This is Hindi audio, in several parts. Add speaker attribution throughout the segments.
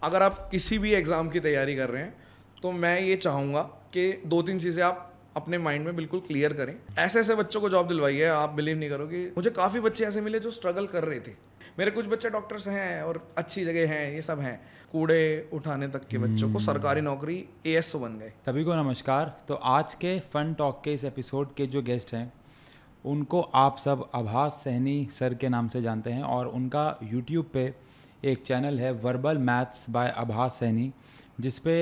Speaker 1: अगर आप किसी भी एग्ज़ाम की तैयारी कर रहे हैं तो मैं ये चाहूँगा कि 2-3 चीज़ें आप अपने माइंड में बिल्कुल क्लियर करें। ऐसे ऐसे बच्चों को जॉब दिलवाई है, आप बिलीव नहीं करोगे। मुझे काफ़ी बच्चे ऐसे मिले जो स्ट्रगल कर रहे थे। मेरे कुछ बच्चे डॉक्टर्स हैं और अच्छी जगह हैं, ये सब हैं। कूड़े उठाने तक के बच्चों को सरकारी नौकरी एएसओ बन गए।
Speaker 2: सभी को नमस्कार। तो आज के फन टॉक के इस एपिसोड के जो गेस्ट हैं उनको आप सब आभास सहनी सर के नाम से जानते हैं और उनका यूट्यूब पे एक चैनल है वर्बल मैथ्स बाय आभास सहनी, जिस पे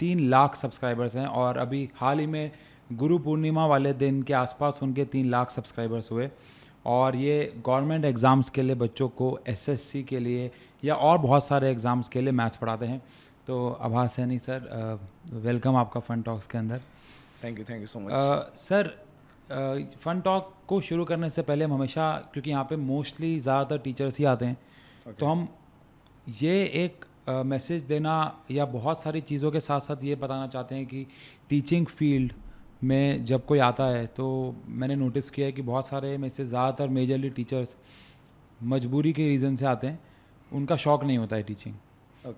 Speaker 2: 3 लाख सब्सक्राइबर्स हैं और अभी हाल ही में गुरु पूर्णिमा वाले दिन के आसपास उनके 3 लाख सब्सक्राइबर्स हुए। और ये गवर्नमेंट एग्ज़ाम्स के लिए बच्चों को एसएससी के लिए या और बहुत सारे एग्ज़ाम्स के लिए मैथ्स पढ़ाते हैं। तो आभास सैनी सर, वेलकम आपका फन टॉक्स के अंदर।
Speaker 1: Thank you so much.
Speaker 2: Sir, fun talk को शुरू करने से पहले हम हमेशा, क्योंकि यहाँ पे मोस्टली ज़्यादातर टीचर्स ही आते हैं, तो हम ये एक मैसेज देना या बहुत सारी चीज़ों के साथ साथ ये बताना चाहते हैं कि टीचिंग फील्ड में जब कोई आता है तो मैंने नोटिस किया है कि बहुत सारे में से ज़्यादातर मेजरली टीचर्स मजबूरी के रीज़न से आते हैं, उनका शौक़ नहीं होता है टीचिंग।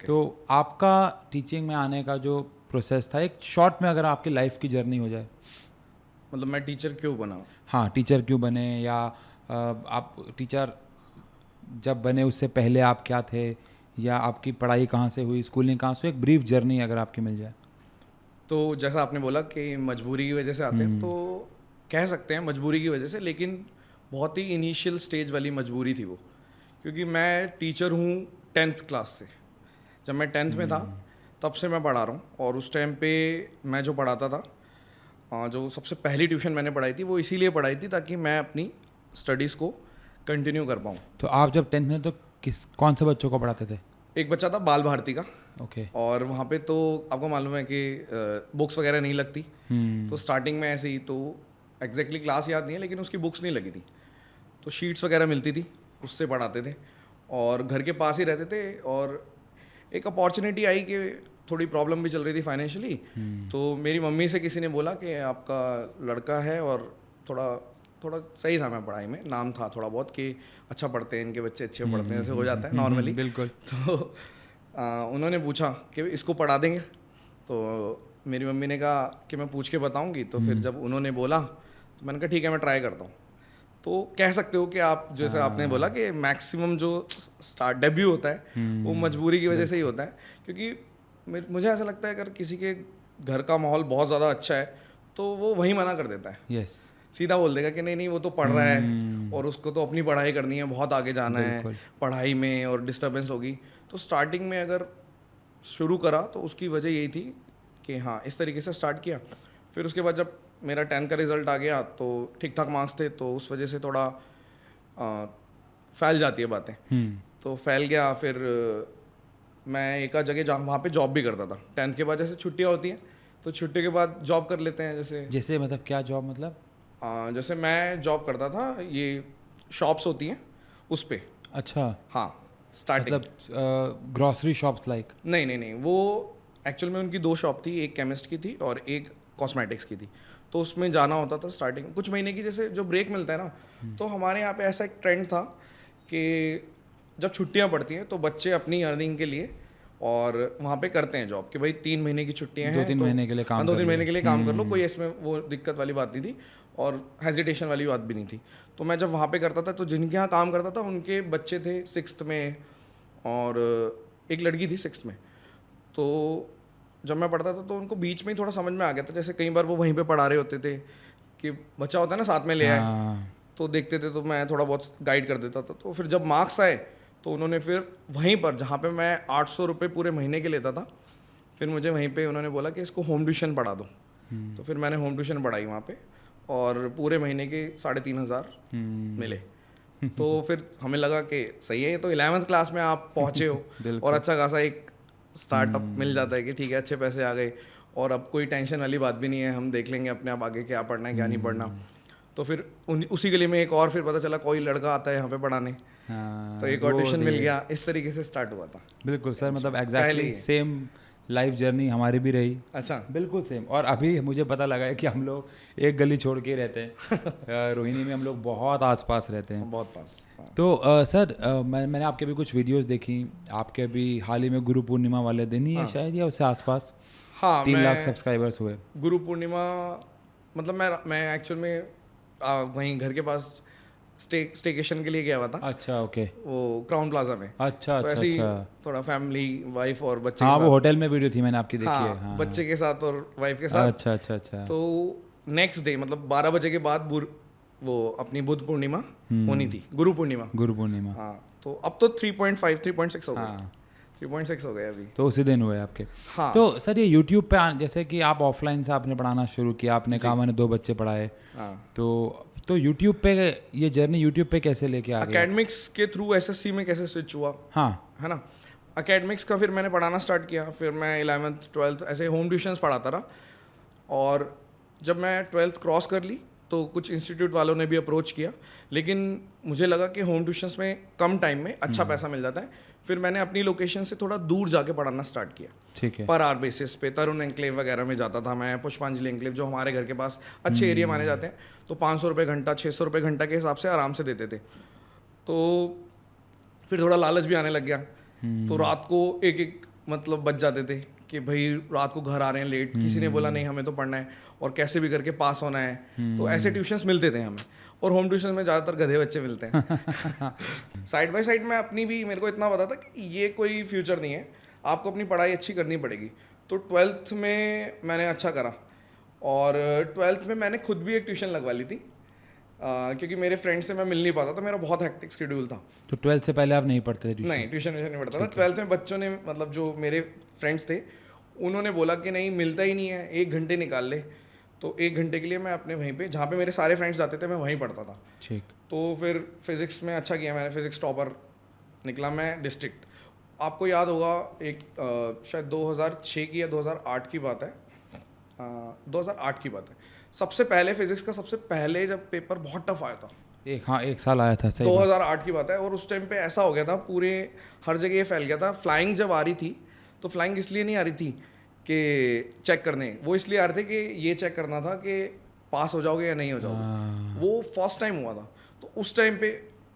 Speaker 2: तो आपका टीचिंग में आने का जो प्रोसेस था, एक शॉर्ट में अगर आपकी लाइफ की जर्नी हो जाए।
Speaker 1: मतलब मैं टीचर क्यों बना?
Speaker 2: हाँ, टीचर क्यों बने, या आप टीचर जब बने उससे पहले आप क्या थे, या आपकी पढ़ाई कहाँ से हुई, स्कूलिंग कहाँ से, एक ब्रीफ जर्नी अगर आपकी मिल जाए।
Speaker 1: तो जैसा आपने बोला कि मजबूरी की वजह से आते हैं, तो कह सकते हैं मजबूरी की वजह से, लेकिन बहुत ही इनिशियल स्टेज वाली मजबूरी थी वो। क्योंकि मैं टीचर हूँ 10th क्लास से। जब मैं 10th में था तब से मैं पढ़ा रहा हूँ, और उस टाइम पे मैं जो पढ़ाता था, जो सबसे पहली ट्यूशन मैंने पढ़ाई थी वो इसीलिए पढ़ाई थी ताकि मैं अपनी स्टडीज़ को कंटिन्यू कर पाऊँ।
Speaker 2: तो आप जब 10th में तो कौन से बच्चों को पढ़ाते थे?
Speaker 1: एक बच्चा था बाल भारती का।
Speaker 2: ओके।
Speaker 1: और वहाँ पे तो आपको मालूम है कि बुक्स वगैरह नहीं लगती। तो स्टार्टिंग में ऐसे ही, तो एग्जैक्टली क्लास याद नहीं है लेकिन उसकी बुक्स नहीं लगी थी, तो शीट्स वगैरह मिलती थी, उससे पढ़ाते थे और घर के पास ही रहते थे। और एक अपॉर्चुनिटी आई कि थोड़ी प्रॉब्लम भी चल रही थी फाइनेंशियली, तो मेरी मम्मी से किसी ने बोला कि आपका लड़का है और थोड़ा सही था, मैं पढ़ाई में नाम था थोड़ा बहुत कि अच्छा पढ़ते हैं, इनके बच्चे अच्छे पढ़ते हैं, ऐसे हो जाता है नॉर्मली।
Speaker 2: बिल्कुल।
Speaker 1: तो उन्होंने पूछा कि इसको पढ़ा देंगे, तो मेरी मम्मी ने कहा कि मैं पूछ के बताऊंगी। तो फिर जब उन्होंने बोला तो मैंने कहा ठीक है, मैं ट्राई करता हूँ। तो कह सकते हो कि आप जैसे आपने बोला कि मैक्सिमम जो स्टार्ट डेब्यू होता है वो मजबूरी की वजह से ही होता है। क्योंकि मुझे ऐसा लगता है अगर किसी के घर का माहौल बहुत ज़्यादा अच्छा है तो वो वहीं मना कर देता है।
Speaker 2: यस।
Speaker 1: सीधा बोल देगा कि नहीं वो तो पढ़ रहा है और उसको तो अपनी पढ़ाई करनी है, बहुत आगे जाना है पढ़ाई में, और डिस्टर्बेंस होगी। तो स्टार्टिंग में अगर शुरू करा तो उसकी वजह यही थी कि हाँ, इस तरीके से स्टार्ट किया। फिर उसके बाद जब मेरा 10th का रिज़ल्ट आ गया तो ठीक ठाक मार्क्स थे, तो उस वजह से थोड़ा फैल जाती है बातें। तो फैल गया। फिर मैं एक आध जगह वहाँ पे जॉब भी करता था। 10th के बाद जैसे छुट्टियाँ होती हैं तो छुट्टी के बाद जॉब कर लेते हैं। जैसे
Speaker 2: मतलब क्या जॉब? मतलब
Speaker 1: जैसे मैं जॉब करता था, ये शॉप्स होती हैं उस पे।
Speaker 2: अच्छा।
Speaker 1: हाँ, स्टार्टिंग
Speaker 2: मतलब ग्रॉसरी शॉप्स लाइक?
Speaker 1: नहीं, वो एक्चुअल में उनकी 2 शॉप थी, एक केमिस्ट की थी और एक कॉस्मेटिक्स की थी। तो उसमें जाना होता था स्टार्टिंग कुछ महीने की, जैसे जो ब्रेक मिलता है ना। तो हमारे यहाँ पे ऐसा एक ट्रेंड था कि जब छुट्टियाँ पड़ती हैं तो बच्चे अपनी अर्निंग के लिए और वहाँ पे करते हैं जॉब कि भाई 3 महीने की छुट्टियाँ हैं,
Speaker 2: 2-3 महीने के लिए काम
Speaker 1: 2-3 महीने के लिए काम कर लो। कोई इसमें वो दिक्कत वाली बात नहीं थी और हेजिटेशन वाली बात भी नहीं थी। तो मैं जब वहाँ पे करता था तो जिनके यहाँ काम करता था उनके बच्चे थे 6th में और एक लड़की थी 6th में। तो जब मैं पढ़ता था तो उनको बीच में ही थोड़ा समझ में आ गया था। जैसे कई बार वो वहीं पे पढ़ा रहे होते थे कि बच्चा होता है ना साथ में ले आए, तो देखते थे तो मैं थोड़ा बहुत गाइड कर देता था। तो फिर जब मार्क्स आए तो उन्होंने फिर वहीं पर, जहाँ पे मैं 800 रुपये पूरे महीने के लेता था, फिर मुझे वहीं पे उन्होंने बोला कि इसको होम ट्यूशन पढ़ा दो। तो फिर मैंने होम ट्यूशन पढ़ाई वहाँ पे और पूरे महीने के 3,500 मिले। तो फिर हमें लगा कि सही है, ये तो 11th क्लास में आप पहुँचे हो और अच्छा खासा एक स्टार्टअप मिल जाता है कि ठीक है अच्छे पैसे आ गए और अब कोई टेंशन वाली बात भी नहीं है, हम देख लेंगे अपने आप आगे क्या पढ़ना है क्या नहीं पढ़ना। तो फिर उसी के लिए में एक और फिर पता चला कोई लड़का आता है यहाँ पे पढ़ाने। तो एक और ट्यूशन मिल गया। इस तरीके से स्टार्ट हुआ था।
Speaker 2: बिल्कुल सर, मतलब एग्जैक्टली सेम लाइफ जर्नी हमारी भी रही।
Speaker 1: अच्छा,
Speaker 2: बिल्कुल सेम। और अभी मुझे पता लगा है कि हम लोग एक गली छोड़ के ही रहते हैं। रोहिणी में हम लोग बहुत आसपास रहते हैं।
Speaker 1: बहुत पास। हाँ।
Speaker 2: तो सर मैंने आपके भी कुछ वीडियोस देखी। आपके भी हाल ही में गुरु पूर्णिमा वाले दिन ही है शायद, या उससे आसपास
Speaker 1: हाँ,
Speaker 2: 3 लाख सब्सक्राइबर्स हुए।
Speaker 1: गुरु पूर्णिमा मतलब मैं एक्चुअल में वहीं घर के पास स्टेकेशन के लिए गया हुआ था।
Speaker 2: अच्छा, ओके।
Speaker 1: वो क्राउन प्लाजा में।
Speaker 2: अच्छा
Speaker 1: तो
Speaker 2: अच्छा
Speaker 1: ऐसे ही
Speaker 2: अच्छा।
Speaker 1: थोड़ा फैमिली, वाइफ और बच्चे
Speaker 2: हाँ,
Speaker 1: के
Speaker 2: वो
Speaker 1: साथ।
Speaker 2: होटल में वीडियो थी, मैंने आपकी देखी है।
Speaker 1: हाँ,
Speaker 2: हाँ,
Speaker 1: बच्चे के साथ और वाइफ के साथ।
Speaker 2: अच्छा अच्छा अच्छा।
Speaker 1: तो नेक्स्ट डे मतलब 12 बजे के बाद वो अपनी बुद्ध पूर्णिमा होनी थी, गुरु पूर्णिमा।
Speaker 2: गुरु पूर्णिमा।
Speaker 1: हाँ, तो अब तो 3.5 3.6 हो गए।
Speaker 2: हाँ,
Speaker 1: 3.6 हो गए अभी।
Speaker 2: तो उसी दिन हुए आपके।
Speaker 1: हाँ।
Speaker 2: तो सर ये यूट्यूब पे जैसे कि आप ऑफलाइन से आपने पढ़ाना शुरू किया, आपने कहा मैंने 2 बच्चे पढ़ाए,
Speaker 1: हाँ,
Speaker 2: तो यूट्यूब पे ये जर्नी यूट्यूब पे कैसे लेके आ गए?
Speaker 1: एकेडमिक्स के थ्रू एसएससी में कैसे स्विच हुआ,
Speaker 2: हाँ,
Speaker 1: है ना। एकेडमिक्स का फिर मैंने पढ़ाना स्टार्ट किया, फिर मैं 11th 12th ऐसे होम ट्यूशन्स पढ़ाता रहा। और जब मैं 12th क्रॉस कर ली तो कुछ इंस्टीट्यूट वालों ने भी अप्रोच किया, लेकिन मुझे लगा कि होम ट्यूशन्स में कम टाइम में अच्छा पैसा मिल जाता है। फिर मैंने अपनी लोकेशन से थोड़ा दूर जाके पढ़ाना स्टार्ट किया,
Speaker 2: ठीक है।
Speaker 1: पर आर बेसिस पे। तरुण एंक्लेव वगैरह में जाता था मैं, पुष्पांजलि एंक्लेव जो हमारे घर के पास अच्छे एरिया माने जाते हैं। तो 500 रुपये घंटा, 600 रुपये घंटा के हिसाब से आराम से देते थे। तो फिर थोड़ा लालच भी आने लग गया। तो रात को एक मतलब बच जाते थे कि भाई रात को घर आ रहे हैं लेट, किसी ने बोला नहीं हमें तो पढ़ना है और कैसे भी करके पास होना है। तो ऐसे ट्यूशन्स मिलते थे हमें, और होम ट्यूशन में ज़्यादातर गधे बच्चे मिलते हैं। साइड बाय साइड मैं अपनी भी, मेरे को इतना पता था कि ये कोई फ्यूचर नहीं है, आपको अपनी पढ़ाई अच्छी करनी पड़ेगी। तो 12th में मैंने अच्छा करा, और 12th में मैंने खुद भी एक ट्यूशन लगवा ली थी, क्योंकि मेरे फ्रेंड से मैं मिल नहीं पाता, तो मेरा बहुत हेक्टिक शेड्यूल था।
Speaker 2: तो 12th से पहले आप नहीं पढ़ते थे ट्यूशन?
Speaker 1: नहीं, ट्यूशन नहीं पढ़ता था। 12th में बच्चों ने, मतलब जो मेरे फ्रेंड्स थे, उन्होंने बोला कि नहीं मिलता ही नहीं है, 1 घंटे निकाल ले। तो 1 घंटे के लिए मैं अपने वहीं पे, जहाँ पे मेरे सारे फ्रेंड्स जाते थे, मैं वहीं पढ़ता था।
Speaker 2: ठीक।
Speaker 1: तो फिर फिज़िक्स में अच्छा किया मैंने, फिज़िक्स टॉपर निकला मैं डिस्ट्रिक्ट। आपको याद होगा एक शायद 2006 की या 2008 की बात है, 2008 की बात है। सबसे पहले फिज़िक्स का सबसे पहले जब पेपर बहुत टफ आया था,
Speaker 2: एक साल आया था, सही
Speaker 1: 2008 की बात है। और उस टाइम पे ऐसा हो गया था, पूरे हर जगह ये फैल गया था। फ्लाइंग जब आ रही थी, तो फ्लाइंग इसलिए नहीं आ रही थी कि चेक करने, वो इसलिए आ रहे थे कि ये चेक करना था कि पास हो जाओगे या नहीं हो जाओगे। वो फर्स्ट टाइम हुआ था, तो उस टाइम पे,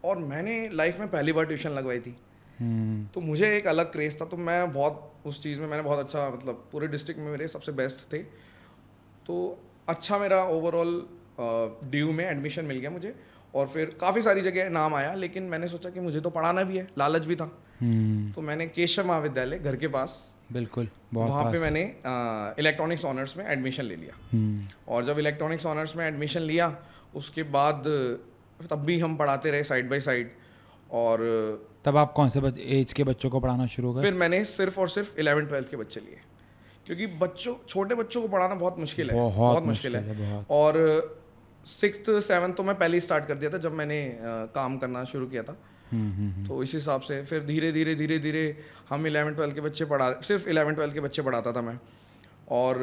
Speaker 1: और मैंने लाइफ में पहली बार ट्यूशन लगवाई थी। तो मुझे एक अलग क्रेज़ था, तो मैं बहुत उस चीज़ में मैंने बहुत अच्छा, मतलब पूरे डिस्ट्रिक्ट में मेरे सबसे बेस्ट थे। तो अच्छा मेरा ओवरऑल ड्यू में एडमिशन मिल गया मुझे, और फिर काफ़ी सारी जगह नाम आया, लेकिन मैंने सोचा कि मुझे तो पढ़ाना भी है, लालच भी था। तो मैंने केशव महाविद्यालय घर के पास,
Speaker 2: बिल्कुल,
Speaker 1: वहाँ पे मैंने इलेक्ट्रॉनिक्स ऑनर्स में एडमिशन ले लिया। और जब इलेक्ट्रॉनिक्स ऑनर्स में एडमिशन लिया, उसके बाद तब भी हम पढ़ाते रहे साइड बाय साइड। और
Speaker 2: तब आप कौन से एज के बच्चों को पढ़ाना शुरू कर?
Speaker 1: फिर मैंने सिर्फ और सिर्फ 11th 12th के बच्चे लिए, क्योंकि छोटे बच्चों को पढ़ाना बहुत मुश्किल है, बहुत मुश्किल है।
Speaker 2: बहुत।
Speaker 1: और 6th 7th तो मैं पहले ही स्टार्ट कर दिया था जब मैंने काम करना शुरू किया था। तो इस हिसाब से फिर धीरे धीरे हम 11th 12th के बच्चे सिर्फ 11th 12th के बच्चे पढ़ाता था मैं। और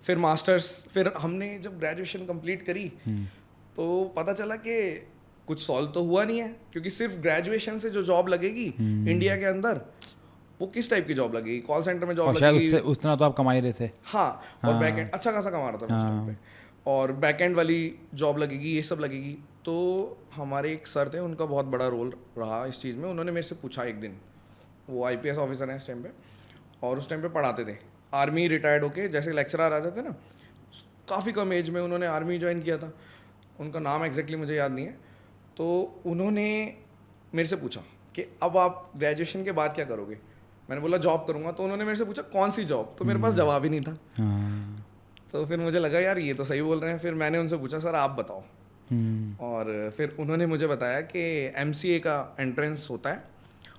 Speaker 1: फिर मास्टर्स, फिर हमने जब ग्रेजुएशन कंप्लीट करी, तो पता चला कि कुछ सॉल्व तो हुआ नहीं है, क्योंकि सिर्फ ग्रेजुएशन से जो जॉब लगेगी इंडिया के अंदर, वो किस टाइप की जॉब लगेगी? कॉल सेंटर में जॉब लगेगी,
Speaker 2: शायद उतना तो आप कमा ही रहे थे।
Speaker 1: हाँ, और बैकएंड अच्छा खासा कमा रहा था उस टाइम पे, और बैकएंड वाली जॉब लगेगी, ये सब लगेगी। तो हमारे एक सर थे, उनका बहुत बड़ा रोल रहा इस चीज़ में। उन्होंने मेरे से पूछा एक दिन, वो IPS ऑफिसर हैं इस टाइम पे, और उस टाइम पे पढ़ाते थे, आर्मी रिटायर्ड होके जैसे लेक्चरर आ जाते ना, काफ़ी कम एज में उन्होंने आर्मी ज्वाइन किया था। उनका नाम एग्जैक्टली मुझे याद नहीं है। तो उन्होंने मेरे से पूछा कि अब आप ग्रेजुएशन के बाद क्या करोगे? मैंने बोला जॉब करूँगा। तो उन्होंने मेरे से पूछा कौन सी जॉब? तो मेरे पास जवाब ही नहीं था। तो फिर मुझे लगा यार ये तो सही बोल रहे हैं। फिर मैंने उनसे पूछा सर आप बताओ। और फिर उन्होंने मुझे बताया कि MCA का एंट्रेंस होता है,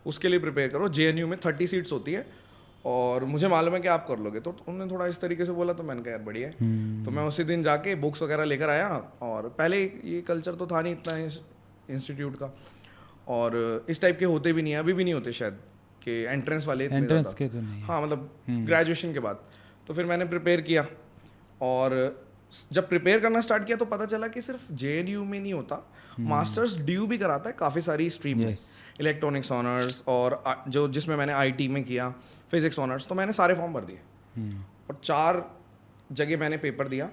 Speaker 1: उसके लिए प्रिपेयर करो, JNU में 30 सीट्स होती है, और मुझे मालूम है कि आप कर लोगे। तो उन्होंने थोड़ा इस तरीके से बोला, तो मैंने कहा यार बढ़िया है। तो मैं उसी दिन जाके बुक्स वगैरह लेकर आया, और पहले ये कल्चर तो था नहीं इतना इंस्टीट्यूट का, और इस टाइप के होते भी नहीं है, अभी भी नहीं होते शायद, कि एंट्रेंस वाले
Speaker 2: एंट्रेंस के तो नहीं।
Speaker 1: हाँ, मतलब ग्रेजुएशन के बाद। तो फिर मैंने प्रिपेयर किया, और जब प्रिपेयर करना स्टार्ट किया तो पता चला कि सिर्फ JNU में नहीं होता, मास्टर्स ड्यू भी कराता है काफ़ी सारी स्ट्रीम में, इलेक्ट्रॉनिक्स ऑनर्स, और जो जिसमें मैंने IT में किया, फिजिक्स ऑनर्स, तो मैंने सारे फॉर्म भर दिए और 4 जगह मैंने पेपर दिया।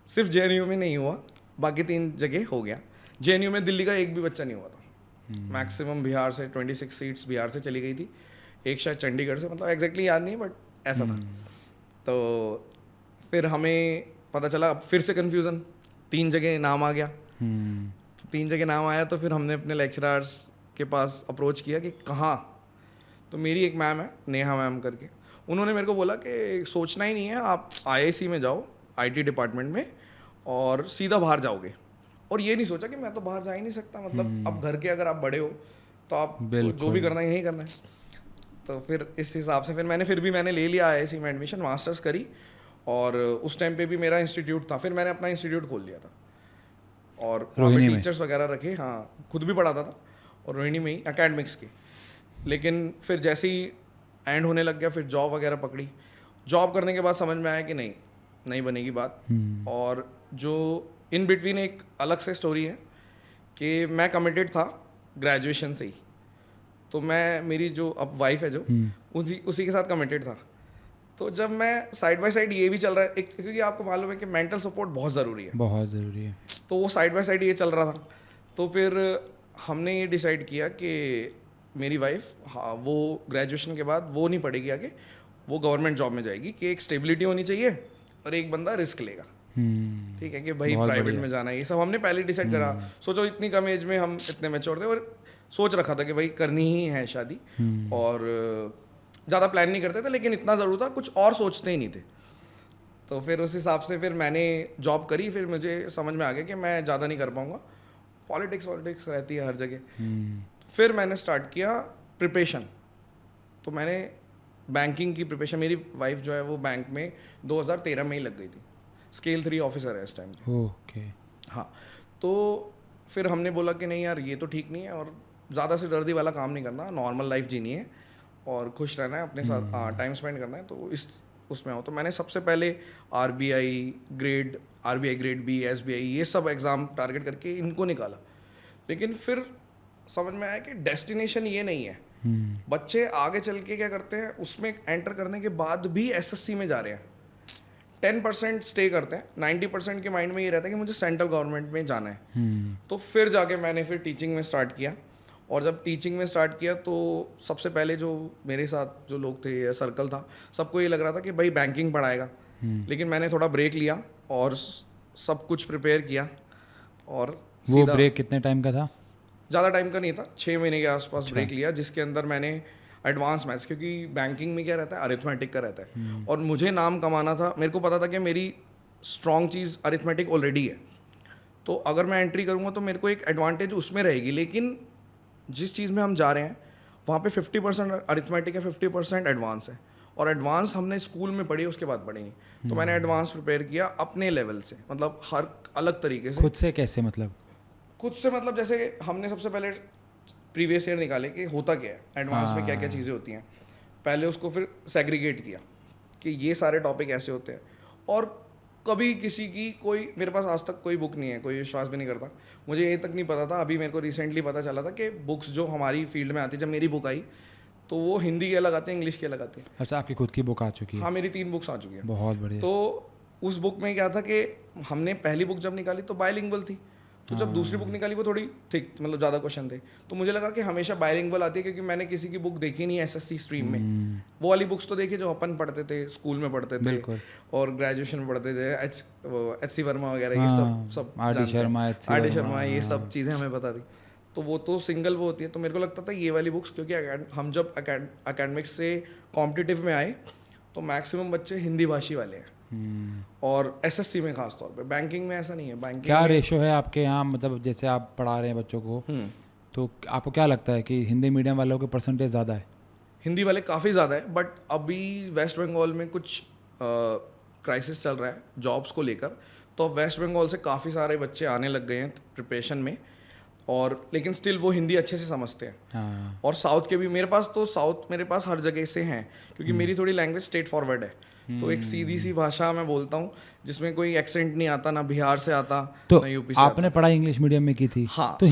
Speaker 1: सिर्फ JNU में नहीं हुआ, बाकी 3 जगह हो गया। JNU में दिल्ली का एक भी बच्चा नहीं हुआ था। मैक्सिमम बिहार से 26 सीट्स बिहार से चली गई थी, एक शायद चंडीगढ़ से, मतलब एग्जैक्टली याद नहीं बट ऐसा था। तो फिर हमें पता चला, अब फिर से कन्फ्यूज़न, 3 जगह नाम आ गया। 3 जगह नाम आया तो फिर हमने अपने लेक्चरर्स के पास अप्रोच किया कि कहाँ। तो मेरी एक मैम है, नेहा मैम करके, उन्होंने मेरे को बोला कि सोचना ही नहीं है, आप IIC में जाओ, IT डिपार्टमेंट में, और सीधा बाहर जाओगे। और ये नहीं सोचा कि मैं तो बाहर जा ही नहीं सकता, मतलब अब घर के अगर आप बड़े हो तो आप जो भी करना है यही करना है। तो फिर इस हिसाब से फिर मैंने ले लिया IIC में एडमिशन, मास्टर्स करी। और उस टाइम पे भी मेरा इंस्टीट्यूट था, फिर मैंने अपना इंस्टीट्यूट खोल दिया था और टीचर्स वगैरह रखे, हाँ खुद भी पढ़ाता था, और रोहिणी में ही एकेडमिक्स की। लेकिन फिर जैसे ही एंड होने लग गया, फिर जॉब वगैरह पकड़ी। जॉब करने के बाद समझ में आया कि नहीं बनेगी बात। और जो इन बिटवीन एक अलग से स्टोरी है कि मैं कमिटेड था ग्रेजुएशन से ही, तो मैं, मेरी जो अब वाइफ है जो, उसी के साथ कमिटेड था। तो जब मैं साइड बाय साइड ये भी चल रहा है, क्योंकि आपको मालूम है कि मेंटल सपोर्ट बहुत ज़रूरी है, तो वो साइड बाय साइड ये चल रहा था। तो फिर हमने ये डिसाइड किया कि मेरी वाइफ, हाँ, वो ग्रेजुएशन के बाद वो नहीं पढ़ेगी आगे, वो गवर्नमेंट जॉब में जाएगी, कि एक स्टेबिलिटी होनी चाहिए और एक बंदा रिस्क लेगा। ठीक है कि भाई प्राइवेट में जाना है, ये सब हमने पहले डिसाइड करा। सोचो इतनी कम एज में हम इतने मैच्योर थे, और सोच रखा था कि भाई करनी ही है शादी, और ज़्यादा प्लान नहीं करते थे, लेकिन इतना ज़रूर था, कुछ और सोचते ही नहीं थे। तो फिर उस हिसाब से फिर मैंने जॉब करी। फिर मुझे समझ में आ गया कि मैं ज़्यादा नहीं कर पाऊँगा, पॉलिटिक्स रहती है हर जगह। फिर मैंने स्टार्ट किया प्रिपरेशन। तो मैंने बैंकिंग की प्रिपरेशन, मेरी वाइफ जो है वो बैंक में 2013 में ही लग गई थी, स्केल 3 ऑफिसर है इस टाइम पे।
Speaker 2: ओके।
Speaker 1: हाँ, तो फिर हमने बोला कि नहीं यार, ये तो ठीक नहीं है, और ज़्यादा सिरदर्दी वाला काम नहीं करना, नॉर्मल लाइफ जीनी है और खुश रहना है, अपने साथ टाइम स्पेंड करना है, तो उसमें हो। तो मैंने सबसे पहले RBI ग्रेड B, SBI, ये सब एग्ज़ाम टारगेट करके इनको निकाला। लेकिन फिर समझ में आया कि डेस्टिनेशन ये नहीं है। बच्चे आगे चल के क्या करते हैं, उसमें एंटर करने के बाद भी SSC में जा रहे हैं, 10% स्टे करते हैं, 90% के माइंड में ये रहता है कि मुझे सेंट्रल गवर्नमेंट में जाना है। तो फिर जाके मैंने फिर टीचिंग में स्टार्ट किया। और जब टीचिंग में स्टार्ट किया तो सबसे पहले जो मेरे साथ जो लोग थे, सर्कल था, सबको ये लग रहा था कि भाई बैंकिंग पढ़ाएगा। लेकिन मैंने थोड़ा ब्रेक लिया और सब कुछ प्रिपेयर किया। और
Speaker 2: वो ब्रेक कितने टाइम का था?
Speaker 1: ज़्यादा टाइम का नहीं था, 6 महीने के आसपास ब्रेक लिया, जिसके अंदर मैंने एडवांस मैथ्स, क्योंकि बैंकिंग में क्या रहता है, अरिथमेटिक का रहता है, और मुझे नाम कमाना था। मेरे को पता था कि मेरी स्ट्रॉन्ग चीज़ अरिथमेटिक ऑलरेडी है, तो अगर मैं एंट्री करूँगा तो मेरे को एक एडवांटेज उसमें रहेगी। लेकिन जिस चीज़ में हम जा रहे हैं वहाँ पे 50% अरिथमेटिक है, 50% एडवांस है, और एडवांस हमने स्कूल में पढ़ी, उसके बाद पढ़ी नहीं। तो मैंने एडवांस प्रिपेयर किया अपने लेवल से, मतलब हर अलग तरीके से।
Speaker 2: खुद से कैसे?
Speaker 1: खुद से मतलब जैसे हमने सबसे पहले प्रीवियस ईयर निकाले कि होता क्या है एडवांस में, क्या क्या चीज़ें होती हैं, पहले उसको फिर सेग्रीगेट किया कि ये सारे टॉपिक ऐसे होते हैं। और कभी किसी की कोई, मेरे पास आज तक कोई बुक नहीं है, कोई विश्वास भी नहीं करता, मुझे ये तक नहीं पता था, अभी मेरे को रिसेंटली पता चला था कि बुक्स जो हमारी फील्ड में आती है, जब मेरी बुक आई तो वो हिंदी की अलग आती है, इंग्लिश की अलग आती है।
Speaker 2: अच्छा, आपकी खुद की बुक आ चुकी है?
Speaker 1: हाँ, मेरी 3 बुक्स आ चुकी हैं।
Speaker 2: बहुत बढ़िया।
Speaker 1: तो उस बुक में क्या था कि हमने पहली बुक जब निकाली तो बायलिंगुअल थी, तो जब दूसरी बुक निकाली वो थोड़ी थिक, मतलब ज़्यादा क्वेश्चन थे, तो मुझे लगा कि हमेशा बायलिंगुअल आती है, क्योंकि मैंने किसी की बुक देखी नहीं SSC स्ट्रीम में। वो वाली बुक्स तो देखी जो अपन पढ़ते थे, स्कूल में पढ़ते थे और ग्रेजुएशन में पढ़ते थे, HC वर्मा वगैरह, ये सब
Speaker 2: RD शर्मा,
Speaker 1: ये सब चीज़ें हमें पता थी। तो वो तो सिंगल वो होती है, तो मेरे को लगता था ये वाली बुक्स, क्योंकि हम जब एकेडमिक्स से कॉम्पिटिटिव में आए तो मैक्सिमम बच्चे हिंदी भाषी वाले हैं, और SSC में खास तौर पे। बैंकिंग में ऐसा नहीं है। बैंकिंग
Speaker 2: क्या रेशो है आपके यहाँ, मतलब जैसे आप पढ़ा रहे हैं बच्चों को, तो आपको क्या लगता है कि हिंदी मीडियम वालों के परसेंटेज ज़्यादा है?
Speaker 1: हिंदी वाले काफ़ी ज़्यादा है, बट अभी वेस्ट बंगाल में कुछ क्राइसिस चल रहा है जॉब्स को लेकर, तो वेस्ट बंगाल से काफ़ी सारे बच्चे आने लग गए हैं प्रिपरेशन में, और लेकिन स्टिल वो हिंदी अच्छे से समझते हैं।
Speaker 2: हाँ।
Speaker 1: और साउथ के भी मेरे पास हर जगह से हैं, क्योंकि मेरी थोड़ी लैंग्वेज स्ट्रेट फॉरवर्ड है, तो एक सीधी सी भाषा मैं बोलता हूँ जिसमें कोई एक्सेंट नहीं आता, ना बिहार से आता,
Speaker 2: तो
Speaker 1: ना यूपी से
Speaker 2: आपने पढ़ाई इंग्लिश मीडियम में की थी?
Speaker 1: हाँ,
Speaker 2: तो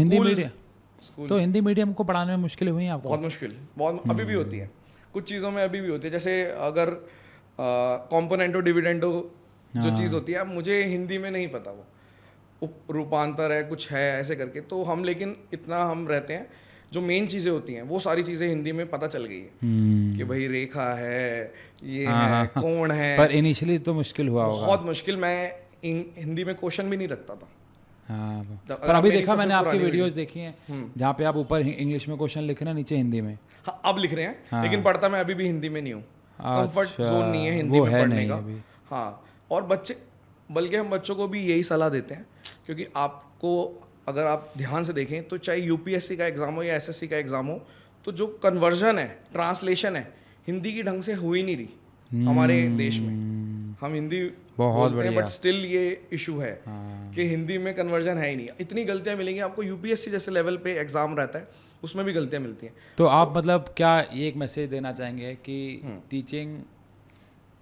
Speaker 2: हिंदी मीडियम को पढ़ाने में मुश्किल हुई आपको?
Speaker 1: बहुत मुश्किल, बहुत अभी भी होती है। कुछ चीज़ों में अभी भी होती है, जैसे अगर कॉम्पोनेंटो डिविडेंडो जो चीज़ होती है, अब मुझे हिंदी में नहीं पता वो रूपांतर है कुछ है ऐसे करके, तो हम लेकिन इतना हम रहते हैं, जो मेन चीज़ें होती हैं वो सारी चीज़ें हिंदी में पता चल गई है कि भाई रेखा है, ये है, कोण है।
Speaker 2: पर इनिशियली तो मुश्किल हुआ होगा।
Speaker 1: बहुत मुश्किल, मैं हिंदी में क्वेश्चन भी नहीं रखता था।
Speaker 2: हाँ, पर अभी देखा मैंने आपकी वीडियोस देखी हैं जहाँ पे आप ऊपर इंग्लिश में क्वेश्चन लिख रहे हैं, नीचे हिंदी में।
Speaker 1: हाँ, अब लिख रहे हैं, लेकिन पढ़ता मैं अभी भी हिंदी में नहीं हूँ। कंफर्ट जोन नहीं है हिंदी में पढ़ने का। हाँ, और बल्कि हम बच्चों को भी यही सलाह देते हैं, क्योंकि आपको अगर आप ध्यान से देखें तो चाहे यूपीएससी का एग्ज़ाम हो या एसएससी का एग्ज़ाम हो, तो जो कन्वर्जन है, ट्रांसलेशन है, हिंदी की ढंग से हो ही नहीं रही हमारे देश में। हम हिंदी
Speaker 2: बहुत
Speaker 1: बोलते हैं, बट स्टिल ये इशू है कि हिंदी में कन्वर्जन है ही नहीं। इतनी गलतियां मिलेंगी आपको, यूपीएससी जैसे लेवल पे एग्ज़ाम रहता है उसमें भी गलतियां मिलती हैं।
Speaker 2: तो आप मतलब क्या एक मैसेज देना चाहेंगे कि टीचिंग,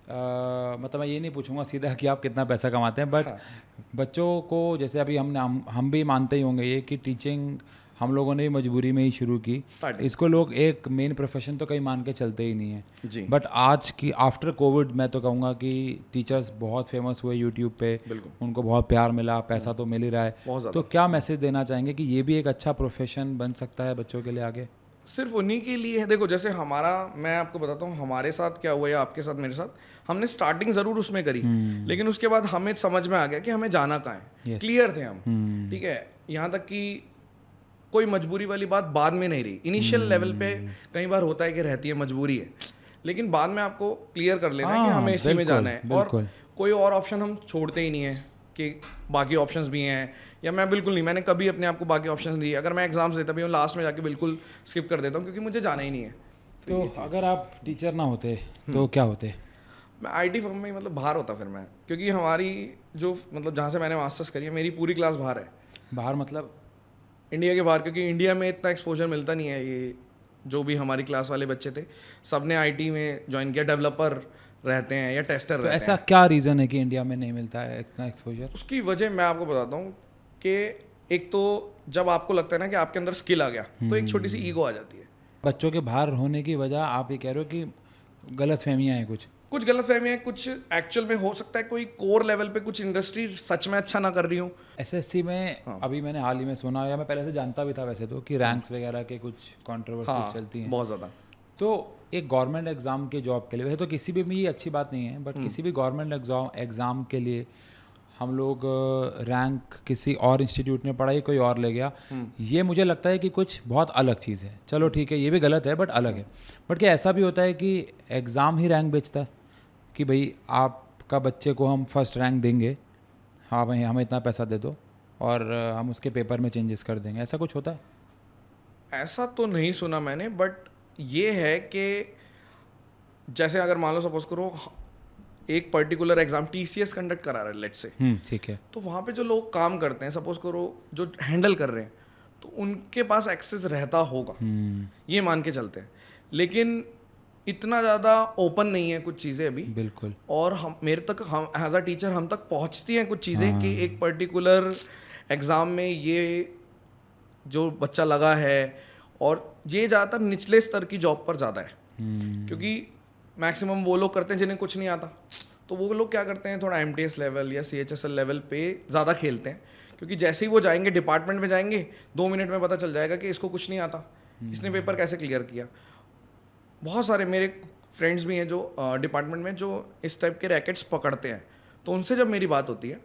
Speaker 2: मतलब मैं ये नहीं पूछूंगा सीधा कि आप कितना पैसा कमाते हैं, बट बच्चों को, जैसे अभी हम भी मानते ही होंगे ये कि टीचिंग हम लोगों ने भी मजबूरी में ही शुरू की, इसको लोग एक मेन प्रोफेशन तो कहीं मान के चलते ही नहीं है जी। बट आज की आफ्टर कोविड मैं तो कहूँगा कि टीचर्स बहुत फेमस हुए यूट्यूब पे, उनको बहुत प्यार मिला, पैसा तो मिल ही रहा है, तो क्या मैसेज देना चाहेंगे कि ये भी एक अच्छा प्रोफेशन बन सकता है बच्चों के लिए आगे?
Speaker 1: सिर्फ उन्हीं के लिए है। देखो, जैसे मैं आपको बताता हूँ हमारे साथ क्या हुआ या आपके साथ मेरे साथ, हमने स्टार्टिंग ज़रूर उसमें करी, लेकिन उसके बाद हमें समझ में आ गया कि हमें जाना कहाँ है। क्लियर थे हम, ठीक है। यहाँ तक कि कोई मजबूरी वाली बात बाद में नहीं रही। इनिशियल लेवल पे कई बार होता है कि रहती है, मजबूरी है, लेकिन बाद में आपको क्लियर कर लेना है कि हमें इसी में जाना है, और कोई और ऑप्शन हम छोड़ते ही नहीं है कि बाकी ऑप्शंस भी हैं, या मैं बिल्कुल नहीं, मैंने कभी अपने आप को बाकी ऑप्शंस नहीं दिए। अगर मैं एग्जाम्स देता भी हूँ, लास्ट में जाके बिल्कुल स्किप कर देता हूँ, क्योंकि मुझे जाना ही नहीं है।
Speaker 2: तो अगर आप टीचर ना होते तो क्या होते?
Speaker 1: मैं आईटी फर्म में, मतलब बाहर होता फिर मैं, क्योंकि हमारी जो, मतलब जहाँ से मैंने मास्टर्स करी है, मेरी पूरी क्लास बाहर है।
Speaker 2: बाहर मतलब
Speaker 1: इंडिया के बाहर, क्योंकि इंडिया में इतना एक्सपोजर मिलता नहीं है। ये जो भी हमारी क्लास वाले बच्चे थे, सब ने आईटी में ज्वाइन किया, डेवलपर रहते हैं या टेस्टर रहते हैं।
Speaker 2: ऐसा क्या रीज़न है कि इंडिया में नहीं मिलता है इतना एक्सपोजर?
Speaker 1: उसकी वजह मैं आपको बताता हूँ कि एक तो जब आपको लगता है ना कि आपके अंदर स्किल आ गया, तो एक छोटी सी ईगो आ जाती है।
Speaker 2: बच्चों के बाहर होने की वजह आप ये कह रहे हो कि गलत फहमियाँ हैं, कुछ
Speaker 1: गलत फहमियाँ हैं, कुछ एक्चुअल में हो सकता है कोई कोर लेवल पे कुछ इंडस्ट्री सच में अच्छा ना कर रही हूँ।
Speaker 2: एसएससी में अभी मैंने हाल ही में सुना, या मैं पहले से जानता भी था वैसे तो, कि रैंक्स वगैरह के कुछ कंट्रोवर्सीज चलती हैं
Speaker 1: बहुत ज़्यादा।
Speaker 2: तो एक गवर्नमेंट एग्ज़ाम के जॉब के लिए, वैसे तो किसी भी ये अच्छी बात नहीं है, बट किसी भी गवर्नमेंट एग्ज़ाम के लिए हम लोग रैंक किसी और इंस्टीट्यूट में पढ़ाई कोई और ले गया, ये मुझे लगता है कि कुछ बहुत अलग चीज़ है। चलो ठीक है, ये भी गलत है बट अलग है। बट क्या ऐसा भी होता है कि एग्ज़ाम ही रैंक बेचता है कि भाई आपका बच्चे को हम फर्स्ट रैंक देंगे, हाँ भाई हमें इतना पैसा दे दो और हम उसके पेपर में चेंजेस कर देंगे, ऐसा कुछ होता है?
Speaker 1: ऐसा तो नहीं सुना मैंने, बट ये है कि जैसे अगर मान लो सपोज करो एक पर्टिकुलर एग्जाम टीसीएस कंडक्ट करा रहा है, लेट्स से,
Speaker 2: ठीक है,
Speaker 1: तो वहाँ पे जो लोग काम करते हैं, सपोज करो जो हैंडल कर रहे हैं, तो उनके पास एक्सेस रहता होगा, ये मान के चलते हैं। लेकिन इतना ज़्यादा ओपन नहीं है कुछ चीज़ें अभी,
Speaker 2: बिल्कुल।
Speaker 1: और हम एज अ टीचर हम तक पहुँचती हैं कुछ चीज़ें कि एक पर्टिकुलर एग्ज़ाम में ये जो बच्चा लगा है, और ये ज़्यादातर निचले स्तर की जॉब पर ज़्यादा है, क्योंकि मैक्सिमम वो लोग करते हैं जिन्हें कुछ नहीं आता, तो वो लोग क्या करते हैं, थोड़ा एमटीएस लेवल या सीएचएसएल लेवल पे ज़्यादा खेलते हैं, क्योंकि जैसे ही वो जाएंगे डिपार्टमेंट में जाएंगे, 2 मिनट में पता चल जाएगा कि इसको कुछ नहीं आता, इसने पेपर कैसे क्लियर किया। बहुत सारे मेरे फ्रेंड्स भी हैं जो डिपार्टमेंट में जो इस टाइप के रैकेट्स पकड़ते हैं, तो उनसे जब मेरी बात होती है,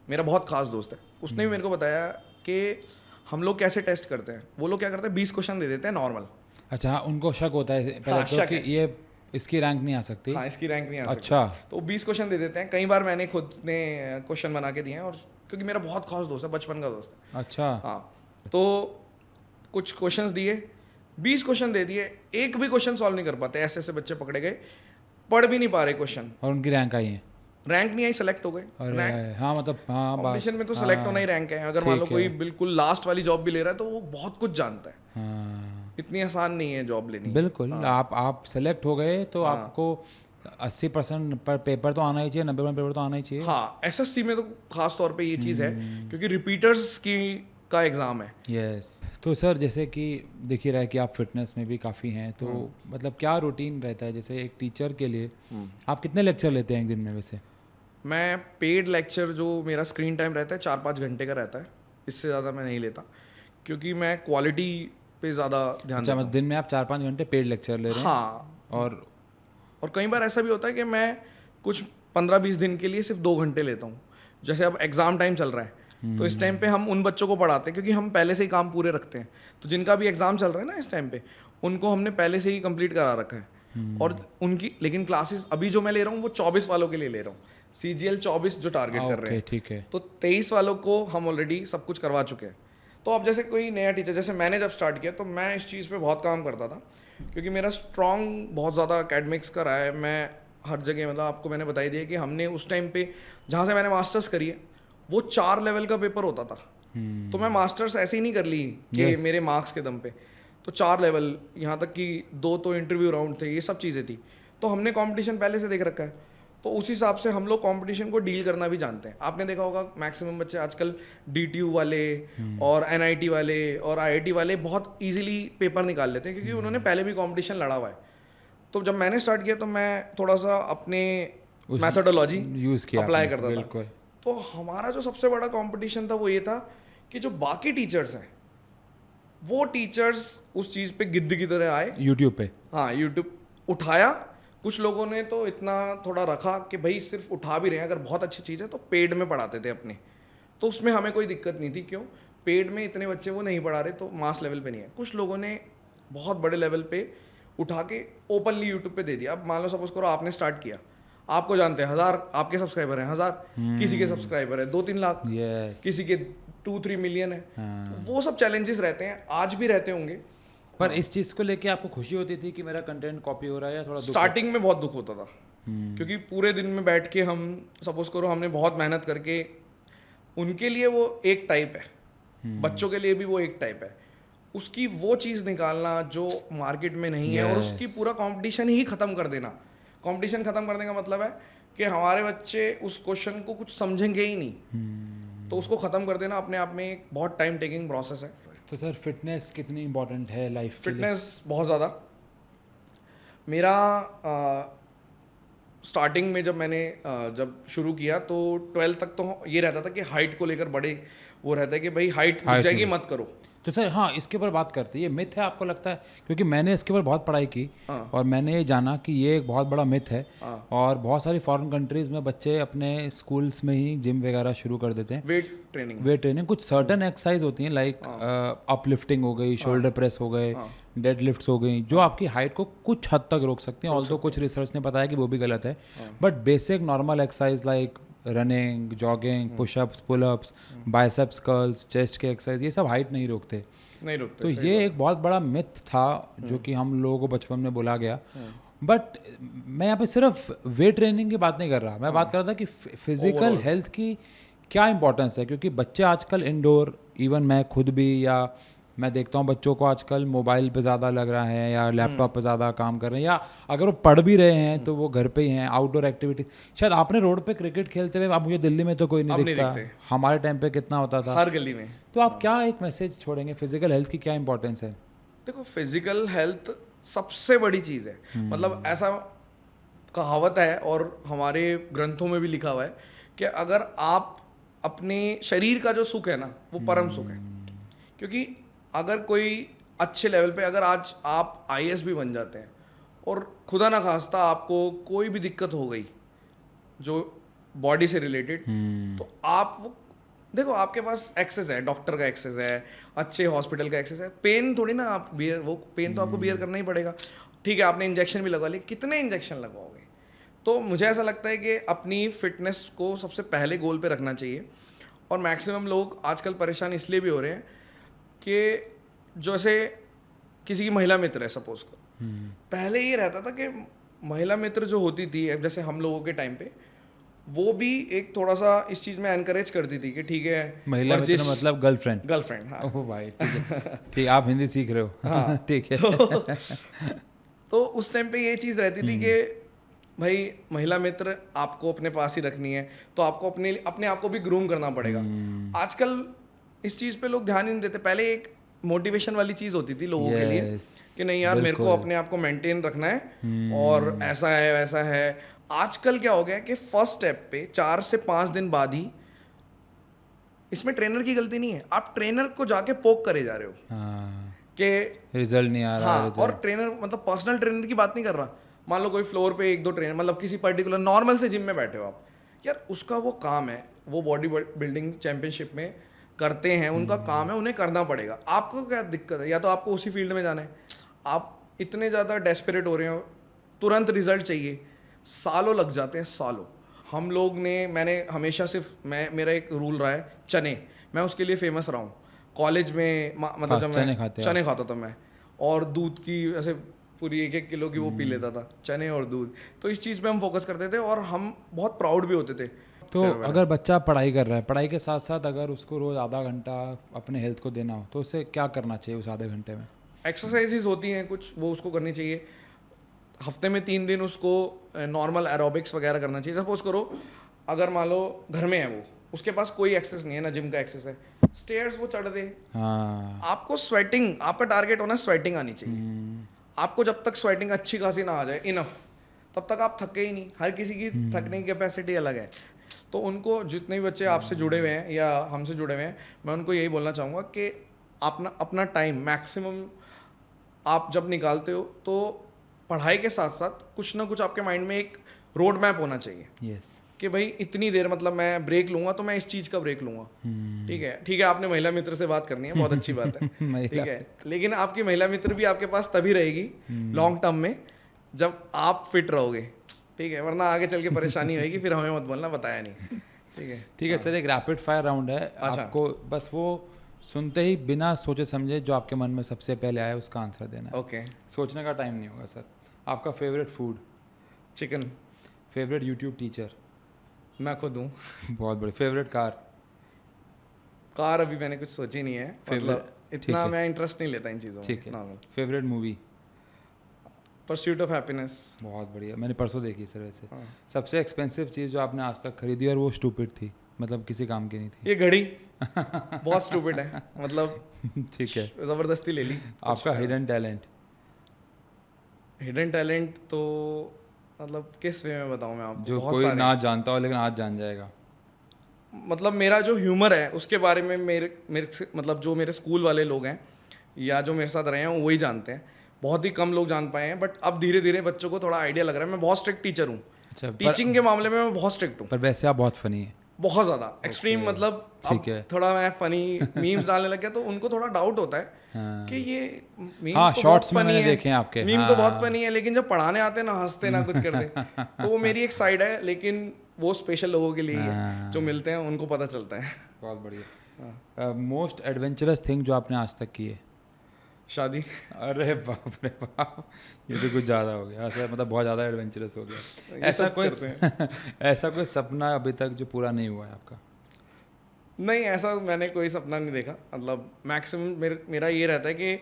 Speaker 1: मेरा बहुत खास दोस्त है, उसने भी मेरे को बताया कि हम लोग कैसे टेस्ट करते हैं। वो लोग क्या करते हैं, 20 क्वेश्चन दे देते हैं नॉर्मल।
Speaker 2: अच्छा, उनको शक होता है तो कि ये इसकी रैंक नहीं आ सकती।
Speaker 1: हाँ, इसकी रैंक नहीं आ सकती।
Speaker 2: अच्छा,
Speaker 1: तो 20 क्वेश्चन दे देते हैं। कई बार मैंने खुद ने क्वेश्चन बना के दिए हैं, और क्योंकि मेरा बहुत खास दोस्त है, बचपन का दोस्त है।
Speaker 2: अच्छा,
Speaker 1: हाँ, तो कुछ क्वेश्चंस दिए, 20 क्वेश्चन दे दिए, एक भी क्वेश्चन सॉल्व नहीं कर पाते, ऐसे ऐसे बच्चे पकड़े गए, पढ़ भी नहीं पा रहे क्वेश्चन,
Speaker 2: और उनकी रैंक आई है।
Speaker 1: रैंक नहीं आई, सेलेक्ट हो गए।
Speaker 2: हाँ, मतलब हाँ,
Speaker 1: कॉम्पिटिशन में तो सेलेक्ट होना ही रैंक है। अगर मान लो कोई बिल्कुल लास्ट वाली जॉब भी ले रहा है, तो वो बहुत कुछ जानता है।
Speaker 2: हाँ,
Speaker 1: इतनी आसान नहीं है जॉब लेनी।
Speaker 2: बिल्कुल। आप सेलेक्ट हो गए तो आपको 80% पर पेपर तो आना ही चाहिए, 90% पेपर तो आना ही चाहिए।
Speaker 1: हाँ, एसएससी में तो खास तौर पे ये चीज़ है, क्योंकि रिपीटर्स की का एग्ज़ाम है।
Speaker 2: यस तो सर जैसे कि दिख ही रहा है कि आप फिटनेस में भी काफ़ी हैं, तो मतलब क्या रूटीन रहता है जैसे एक टीचर के लिए? आप कितने लेक्चर लेते हैं एक दिन में वैसे?
Speaker 1: मैं पेड लेक्चर जो मेरा स्क्रीन टाइम रहता है 4-5 घंटे का रहता है, इससे ज़्यादा मैं नहीं लेता क्योंकि मैं क्वालिटी पे ज़्यादा ध्यान
Speaker 2: अच्छा
Speaker 1: देता
Speaker 2: मतलब
Speaker 1: हूँ।
Speaker 2: दिन में आप 4-5 घंटे पेड लेक्चर ले रहे हैं?
Speaker 1: हाँ,
Speaker 2: और
Speaker 1: कई बार ऐसा भी होता है कि मैं कुछ 15-20 दिन के लिए सिर्फ 2 घंटे लेता हूँ। जैसे अब एग्ज़ाम टाइम चल रहा है, तो इस टाइम पे हम उन बच्चों को पढ़ाते हैं क्योंकि हम पहले से ही काम पूरे रखते हैं। तो जिनका भी एग्ज़ाम चल रहा है ना इस टाइम पे, उनको हमने पहले से ही कंप्लीट करा रखा है। और उनकी लेकिन क्लासेस अभी जो मैं ले रहा हूँ वो 24 वालों के लिए ले रहा हूँ, CGL 24 जो टारगेट कर रहे
Speaker 2: ओके
Speaker 1: हैं।
Speaker 2: ठीक है।
Speaker 1: तो 23 वालों को हम ऑलरेडी सब कुछ करवा चुके हैं। तो अब जैसे कोई नया टीचर, जैसे मैंने जब स्टार्ट किया तो मैं इस चीज़ पे बहुत काम करता था क्योंकि मेरा स्ट्रॉन्ग बहुत ज़्यादा एकेडमिक्स का रहा है। मैं हर जगह मतलब आपको मैंने बताई दिया कि हमने उस टाइम पे जहाँ से मैंने मास्टर्स करी है वो 4 लेवल का पेपर होता था। तो मैं मास्टर्स ऐसे ही नहीं कर ली कि मेरे मार्क्स के दम पे, तो 4 लेवल, यहाँ तक कि 2 तो इंटरव्यू राउंड थे, ये सब चीज़ें थी। तो हमने कंपटीशन पहले से देख रखा है, तो उस हिसाब से हम लोग कंपटीशन को डील करना भी जानते हैं। आपने देखा होगा मैक्सिमम बच्चे आजकल DTU वाले और NIT वाले और IIT वाले बहुत इजीली पेपर निकाल लेते हैं क्योंकि उन्होंने पहले भी कंपटीशन लड़ा हुआ है। तो जब मैंने स्टार्ट किया तो मैं थोड़ा सा अपने मैथोडोलॉजी
Speaker 2: यूज़ किया
Speaker 1: अप्लाई
Speaker 2: आपने,
Speaker 1: करता
Speaker 2: बिल्कुल।
Speaker 1: था। तो हमारा जो सबसे बड़ा कंपटीशन था वो ये था कि जो बाकी टीचर्स हैं वो टीचर्स उस चीज़ पे गिद्ध की तरह आए।
Speaker 2: यूट्यूब पे?
Speaker 1: हाँ, यूट्यूब उठाया। कुछ लोगों ने तो इतना थोड़ा रखा कि भाई सिर्फ उठा भी रहे हैं, अगर बहुत अच्छी चीज़ है तो पेड में पढ़ाते थे अपने, तो उसमें हमें कोई दिक्कत नहीं थी। क्यों? पेड में इतने बच्चे वो नहीं पढ़ा रहे, तो मास लेवल पे नहीं है। कुछ लोगों ने बहुत बड़े लेवल पे उठा के ओपनली यूट्यूब पे दे दिया। अब मान लो सपोज करो आपने स्टार्ट किया, आपको जानते हैं 1000 आपके सब्सक्राइबर हैं, 1000 किसी के सब्सक्राइबर है 2-3 लाख, किसी के 2-3 मिलियन है। तो वो सब चैलेंजेस रहते हैं, आज भी रहते होंगे।
Speaker 2: पर इस चीज़ को लेके आपको खुशी होती थी कि मेरा कंटेंट कॉपी हो रहा है, या थोड़ा दुख?
Speaker 1: स्टार्टिंग में बहुत दुख होता था क्योंकि पूरे दिन में बैठ के हम सपोज करो हमने बहुत मेहनत करके, उनके लिए वो एक टाइप है, बच्चों के लिए भी वो एक टाइप है, उसकी वो चीज़ निकालना जो मार्केट में नहीं है और उसकी पूरा कंपटीशन ही ख़त्म कर देना। कंपटीशन ख़त्म करने का मतलब है कि हमारे बच्चे उस क्वेश्चन को कुछ समझेंगे ही नहीं, तो उसको ख़त्म कर देना अपने आप में एक बहुत टाइम टेकिंग प्रोसेस है।
Speaker 2: तो सर फिटनेस कितनी इंपॉर्टेंट है लाइफ के लिए?
Speaker 1: फिटनेस बहुत ज़्यादा। मेरा स्टार्टिंग में जब मैंने जब शुरू किया तो 12 तक तो ये रहता था कि हाइट को लेकर बड़े वो रहता है कि भाई हाइट रुक जाएगी मत करो।
Speaker 2: तो सर हाँ, इसके ऊपर बात करते हैं। ये मिथ है आपको लगता है? क्योंकि मैंने इसके ऊपर बहुत पढ़ाई की और मैंने ये जाना कि ये एक बहुत बड़ा मिथ है। और बहुत सारी फॉरेन कंट्रीज़ में बच्चे अपने स्कूल्स में ही जिम वगैरह शुरू कर देते हैं।
Speaker 1: वेट ट्रेनिंग
Speaker 2: कुछ सर्टन एक्सरसाइज होती हैं, लाइक अपलिफ्टिंग हो गई, शोल्डर प्रेस हो गए, डेड लिफ्ट्स हो गई, जो आपकी हाइट को कुछ हद तक रोक सकती हैं। ऑल्सो कुछ रिसर्च ने बताया कि वो भी गलत है। But basic normal exercise like running, jogging, pushups, pullups, biceps curls, chest के एक्सरसाइज, ये सब हाइट नहीं रोकते। तो ये एक बहुत बड़ा मिथ था जो कि हम लोगों को बचपन में बोला गया। बट मैं यहाँ पे सिर्फ वेट ट्रेनिंग की बात नहीं कर रहा, मैं बात कर रहा था कि फिजिकल हेल्थ की क्या इंपॉर्टेंस है। क्योंकि बच्चे आजकल इंडोर, इवन मैं खुद भी, या मैं देखता हूँ बच्चों को आजकल मोबाइल पे ज़्यादा लग रहा है या लैपटॉप पे ज़्यादा काम कर रहे हैं, या अगर वो पढ़ भी रहे हैं तो वो घर पे ही हैं। आउटडोर एक्टिविटी, शायद आपने रोड पे क्रिकेट खेलते हुए, अब मुझे दिल्ली में तो कोई नहीं दिखता, हमारे टाइम पे कितना होता था
Speaker 1: हर गली में।
Speaker 2: तो आप क्या एक मैसेज छोड़ेंगे, फिजिकल हेल्थ की क्या इंपॉर्टेंस है?
Speaker 1: देखो, फिजिकल हेल्थ सबसे बड़ी चीज़ है। मतलब ऐसा कहावत है और हमारे ग्रंथों में भी लिखा हुआ है कि अगर आप अपने शरीर का जो सुख है ना, वो परम सुख है। क्योंकि अगर कोई अच्छे लेवल पे, अगर आज आप IAS भी बन जाते हैं और खुदा ना खास्ता आपको कोई भी दिक्कत हो गई जो बॉडी से रिलेटेड, तो आप वो देखो, आपके पास एक्सेस है, डॉक्टर का एक्सेस है, अच्छे हॉस्पिटल का एक्सेस है। पेन थोड़ी ना आप बियर, वो पेन तो आपको बियर करना ही पड़ेगा। ठीक है, आपने इंजेक्शन भी लगवा लिए, कितने इंजेक्शन लगवाओगे? तो मुझे ऐसा लगता है कि अपनी फिटनेस को सबसे पहले गोल पे रखना चाहिए। और मैक्सिमम लोग आजकल परेशान इसलिए भी हो रहे हैं कि जैसे किसी की महिला मित्र है सपोज करो, पहले ये रहता था कि महिला मित्र जो होती थी, जैसे हम लोगों के टाइम पे, वो भी एक थोड़ा सा इस चीज़ में एनकरेज करती थी कि ठीक है,
Speaker 2: महिला मित्र मतलब
Speaker 1: गर्लफ्रेंड। हाँ।
Speaker 2: ओह भाई, ठीक है, ठीक, आप हिंदी सीख रहे हो। हाँ, ठीक है।
Speaker 1: तो उस टाइम पे ये चीज़ रहती थी कि भाई महिला मित्र आपको अपने पास ही रखनी है, तो आपको अपने आप को भी ग्रूम करना पड़ेगा। आजकल इस चीज़ पे लोग ध्यान ही नहीं देते। पहले एक मोटिवेशन वाली चीज़ होती थी लोगों के लिए
Speaker 2: Yes,
Speaker 1: कि नहीं यार मेरे को
Speaker 2: बिल्कुल।
Speaker 1: अपने आप को मेंटेन रखना है और ऐसा है वैसा है। आजकल क्या हो गया है कि फर्स्ट स्टेप पे 4 से 5 दिन बाद ही, इसमें ट्रेनर की गलती नहीं है, आप ट्रेनर को जाके पोक करे जा रहे हो
Speaker 2: हाँ,
Speaker 1: कि
Speaker 2: रिजल्ट नहीं आ रहा
Speaker 1: हाँ, और
Speaker 2: रिजल्ट।
Speaker 1: ट्रेनर मतलब पर्सनल ट्रेनर की बात नहीं कर रहा। मान लो कोई फ्लोर पे 1-2 ट्रेनर, मतलब किसी पर्टिकुलर नॉर्मल से जिम में बैठे हो आप, यार उसका वो काम है, वो बॉडी बिल्डिंग चैंपियनशिप में करते हैं, उनका काम है, उन्हें करना पड़ेगा। आपको क्या दिक्कत है? या तो आपको उसी फील्ड में जाना है, आप इतने ज़्यादा डेस्परेट हो रहे हो, तुरंत रिजल्ट चाहिए, सालों लग जाते हैं, सालों। हम लोग ने, मैंने हमेशा सिर्फ मेरा एक रूल रहा है, चने, मैं उसके लिए फेमस रहा हूँ कॉलेज में। मतलब जब
Speaker 2: चने
Speaker 1: मैं
Speaker 2: खाते हो
Speaker 1: चने खाता था मैं, और दूध की ऐसे पूरी 1-1 किलो की वो पी लेता था, चने और दूध। तो इस चीज़ पे हम फोकस करते थे और हम बहुत प्राउड भी होते थे।
Speaker 2: तो अगर बच्चा पढ़ाई कर रहा है, पढ़ाई के साथ साथ अगर उसको रोज़ आधा घंटा अपने हेल्थ को देना हो तो उसे क्या करना चाहिए उस आधे घंटे में?
Speaker 1: एक्सरसाइजेज होती हैं कुछ, वो उसको करनी चाहिए। हफ्ते में 3 दिन उसको नॉर्मल एरोबिक्स वगैरह करना चाहिए। सपोज करो अगर मान लो घर में है वो, उसके पास कोई एक्सेस नहीं है ना जिम का एक्सेस है, स्टेयर्स वो चढ़ दे।
Speaker 2: हाँ।
Speaker 1: आपको स्वेटिंग, आपका टारगेट होना स्वेटिंग आनी चाहिए। आपको जब तक स्वेटिंग अच्छी खासी ना आ जाए इनफ, तब तक आप थके ही नहीं। हर किसी की थकने की कैपेसिटी अलग है। तो उनको, जितने भी बच्चे आपसे जुड़े हुए हैं या हमसे जुड़े हुए हैं, मैं उनको यही बोलना चाहूँगा कि अपना टाइम मैक्सिमम आप जब निकालते हो तो पढ़ाई के साथ साथ कुछ ना कुछ आपके माइंड में एक रोड मैप होना चाहिए
Speaker 2: यस।
Speaker 1: कि भाई इतनी देर, मतलब मैं ब्रेक लूंगा तो मैं इस चीज़ का ब्रेक लूंगा। ठीक है, आपने महिला मित्र से बात करनी है, बहुत अच्छी बात है। ठीक है, लेकिन आपकी महिला मित्र भी आपके पास तभी रहेगी लॉन्ग टर्म में जब आप फिट रहोगे। ठीक है, वरना आगे चल के परेशानी होगी, फिर हमें मत बोलना बताया नहीं। ठीक है
Speaker 2: सर, एक रैपिड फायर राउंड है।
Speaker 1: अच्छा।
Speaker 2: आपको बस वो सुनते ही बिना सोचे समझे जो आपके मन में सबसे पहले आए उसका आंसर देना है।
Speaker 1: ओके।
Speaker 2: सोचने का टाइम नहीं होगा सर। आपका favourite food?
Speaker 1: Chicken.
Speaker 2: Favourite YouTube teacher?
Speaker 1: मैं खुद हूँ।
Speaker 2: बहुत बड़ी। Favourite car?
Speaker 1: कार अभी मैंने कुछ सोची नहीं है, मतलब इतना
Speaker 2: है।
Speaker 1: मैं इंटरेस्ट नहीं लेता इन चीज़ों में।
Speaker 2: ठीक है।
Speaker 1: Normal.
Speaker 2: Favourite movie?
Speaker 1: Pursuit of happiness.
Speaker 2: बहुत बढ़िया, मैंने परसों देखी सर वैसे।
Speaker 1: हाँ।
Speaker 2: सबसे एक्सपेंसिव चीज़ जो आपने आज तक खरीदी और वो स्टूपिड थी, मतलब किसी काम की नहीं थी?
Speaker 1: ये घड़ी बहुत स्टूपिड है, मतलब
Speaker 2: ठीक है।
Speaker 1: ज़बरदस्ती ले ली।
Speaker 2: आपका हिडन टैलेंट?
Speaker 1: हिडन टैलेंट तो मतलब किस वे में बताऊँ मैं आपको?
Speaker 2: जो
Speaker 1: बहुत
Speaker 2: कोई
Speaker 1: सारे।
Speaker 2: ना जानता हो लेकिन आज जान जाएगा।
Speaker 1: मतलब मेरा जो ह्यूमर है उसके बारे में मतलब जो मेरे स्कूल वाले लोग हैं या जो मेरे साथ रहे हैं वही जानते हैं। बहुत ही कम लोग जान पाए हैं, बट अब धीरे धीरे बच्चों को थोड़ा आइडिया लग रहा है। मैं बहुत स्ट्रिक्ट टीचर हूँ।
Speaker 2: अच्छा,
Speaker 1: टीचिंग के मामले में मैं बहुत स्ट्रिक्ट हूँ।
Speaker 2: पर वैसे आप बहुत फनी है।
Speaker 1: बहुत ज़्यादा एक्सट्रीम, मतलब
Speaker 2: ठीक
Speaker 1: अब
Speaker 2: है।
Speaker 1: थोड़ा मैं फनी मीम्स डालने लग गया तो उनको थोड़ा डाउट होता है
Speaker 2: हाँ।
Speaker 1: कि ये मीम
Speaker 2: हाँ,
Speaker 1: तो
Speaker 2: शॉर्ट्स
Speaker 1: बहुत
Speaker 2: में
Speaker 1: फनी
Speaker 2: मैंने
Speaker 1: है,
Speaker 2: देखे हैं आपके।
Speaker 1: मीम तो
Speaker 2: हाँ।
Speaker 1: बहुत फनी है, लेकिन जब पढ़ाने आते हैं ना हंसते ना कुछ करते। तो वो मेरी एक साइड है, लेकिन वो स्पेशल लोगों के लिए ही है, जो मिलते हैं उनको पता चलता है।
Speaker 2: बहुत बढ़िया। मोस्ट एडवेंचरस थिंग जो आपने आज तक की है?
Speaker 1: शादी।
Speaker 2: अरे बाप रे बाप, ये तो कुछ ज़्यादा हो गया। ऐसा मतलब बहुत ज़्यादा एडवेंचरस हो गया।
Speaker 1: ये
Speaker 2: ऐसा
Speaker 1: सब
Speaker 2: कोई
Speaker 1: करते हैं।
Speaker 2: ऐसा कोई सपना अभी तक जो पूरा नहीं हुआ है आपका?
Speaker 1: नहीं, ऐसा मैंने कोई सपना नहीं देखा। मतलब मैक्सिमम मेरा ये रहता है कि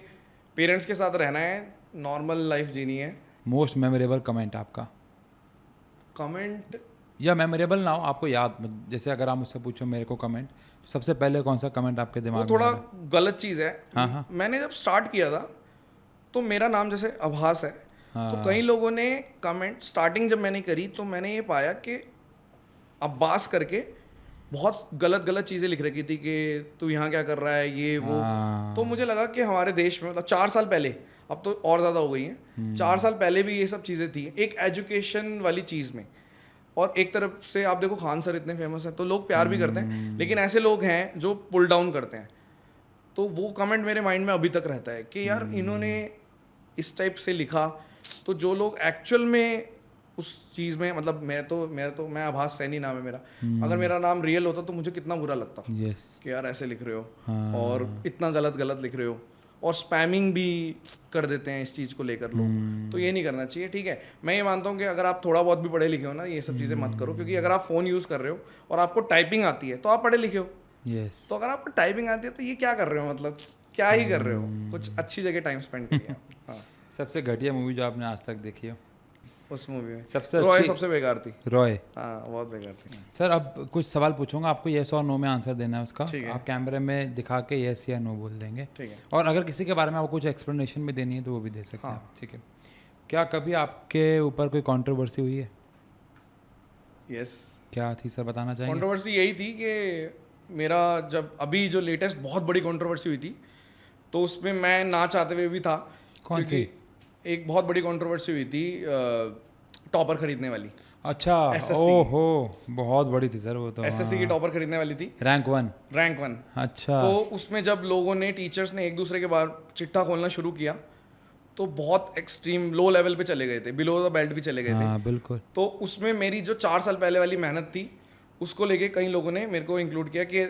Speaker 1: पेरेंट्स के साथ रहना है, नॉर्मल लाइफ जीनी है।
Speaker 2: मोस्ट मेमोरेबल कमेंट आपका?
Speaker 1: कमेंट
Speaker 2: या मेमोरेबल ना हो, आपको याद, जैसे अगर आप मुझसे पूछो मेरे को कमेंट, सबसे पहले कौन सा कमेंट आपके
Speaker 1: वो
Speaker 2: दिमाग में
Speaker 1: थोड़ा
Speaker 2: आ रहा है?
Speaker 1: गलत चीज़ है।
Speaker 2: हाँ।
Speaker 1: मैंने जब स्टार्ट किया था तो मेरा नाम जैसे आभास है, तो कई लोगों ने कमेंट, स्टार्टिंग जब मैंने करी तो मैंने ये पाया कि अब्बास करके बहुत गलत गलत चीज़ें लिख रखी थी कि तू यहाँ क्या कर रहा है, ये वो। तो मुझे लगा कि हमारे देश में, मतलब 4 साल पहले, अब तो और ज़्यादा हो गई हैं, 4 साल पहले भी ये सब चीज़ें थी एक एजुकेशन वाली चीज़ में। और एक तरफ से आप देखो खान सर इतने फेमस हैं तो लोग प्यार भी करते हैं, लेकिन ऐसे लोग हैं जो पुल डाउन करते हैं। तो वो कमेंट मेरे माइंड में अभी तक रहता है कि यार इन्होंने इस टाइप से लिखा। तो जो लोग एक्चुअल में उस चीज़ में, मतलब मैं आभास सैनी नाम है मेरा, अगर मेरा नाम रियल होता तो मुझे कितना बुरा लगता
Speaker 2: यस।
Speaker 1: कि यार ऐसे लिख रहे हो और इतना गलत गलत लिख रहे हो, और स्पैमिंग भी कर देते हैं इस चीज़ को लेकर लोग। तो ये नहीं करना चाहिए। ठीक है, मैं ये मानता हूँ कि अगर आप थोड़ा बहुत भी पढ़े लिखे हो ना, ये सब चीज़ें मत करो, क्योंकि अगर आप फ़ोन यूज़ कर रहे हो और आपको टाइपिंग आती है तो आप पढ़े लिखे हो।
Speaker 2: यस।
Speaker 1: तो अगर आपको टाइपिंग आती है तो ये क्या कर रहे हो, मतलब क्या ही कर रहे हो, कुछ अच्छी जगह टाइम स्पेंड करिए। हाँ।
Speaker 2: सबसे घटिया मूवी जो आपने आज तक देखी हो?
Speaker 1: उस मूवी में।
Speaker 2: सबसे
Speaker 1: रॉय
Speaker 2: अच्छी
Speaker 1: सबसे बेकार थी।
Speaker 2: रॉय।
Speaker 1: हाँ बहुत बेकार थी।
Speaker 2: सर अब कुछ सवाल पूछूंगा आपको, येस और नो में आंसर देना है उसका।
Speaker 1: ठीक है।
Speaker 2: आप कैमरे में दिखा के येस या नो बोल देंगे।
Speaker 1: ठीक है।
Speaker 2: और अगर किसी के बारे में आपको कुछ एक्सप्लेनेशन भी देनी है तो वो भी दे सकते हैं। ठीक है। क्या कभी आपके ऊपर कोई कंट्रोवर्सी हुई है?
Speaker 1: यस।
Speaker 2: क्या थी सर, बताना चाहेंगे?
Speaker 1: कंट्रोवर्सी यही थी कि मेरा जब अभी जो लेटेस्ट बहुत बड़ी कंट्रोवर्सी हुई थी तो उसमें मैं ना चाहते हुए भी था।
Speaker 2: कौन सी?
Speaker 1: एक बहुत बड़ी कंट्रोवर्सी हुई थी टॉपर खरीदने वाली।
Speaker 2: अच्छा।
Speaker 1: SSC
Speaker 2: ओहो, बहुत बड़ी थी सर वो तो।
Speaker 1: एसएससी की टॉपर खरीदने वाली थी,
Speaker 2: रैंक 1।
Speaker 1: रैंक 1।
Speaker 2: अच्छा।
Speaker 1: तो उसमें जब लोगों ने, टीचर्स ने एक दूसरे के बाद चिट्ठा खोलना शुरू किया तो बहुत एक्सट्रीम लो लेवल पे चले गए थे, बिलो द बेल्ट भी चले गए थे।
Speaker 2: हाँ बिल्कुल।
Speaker 1: तो उसमें मेरी जो 4 साल पहले वाली मेहनत थी उसको लेके कई लोगों ने मेरे को इंक्लूड किया कि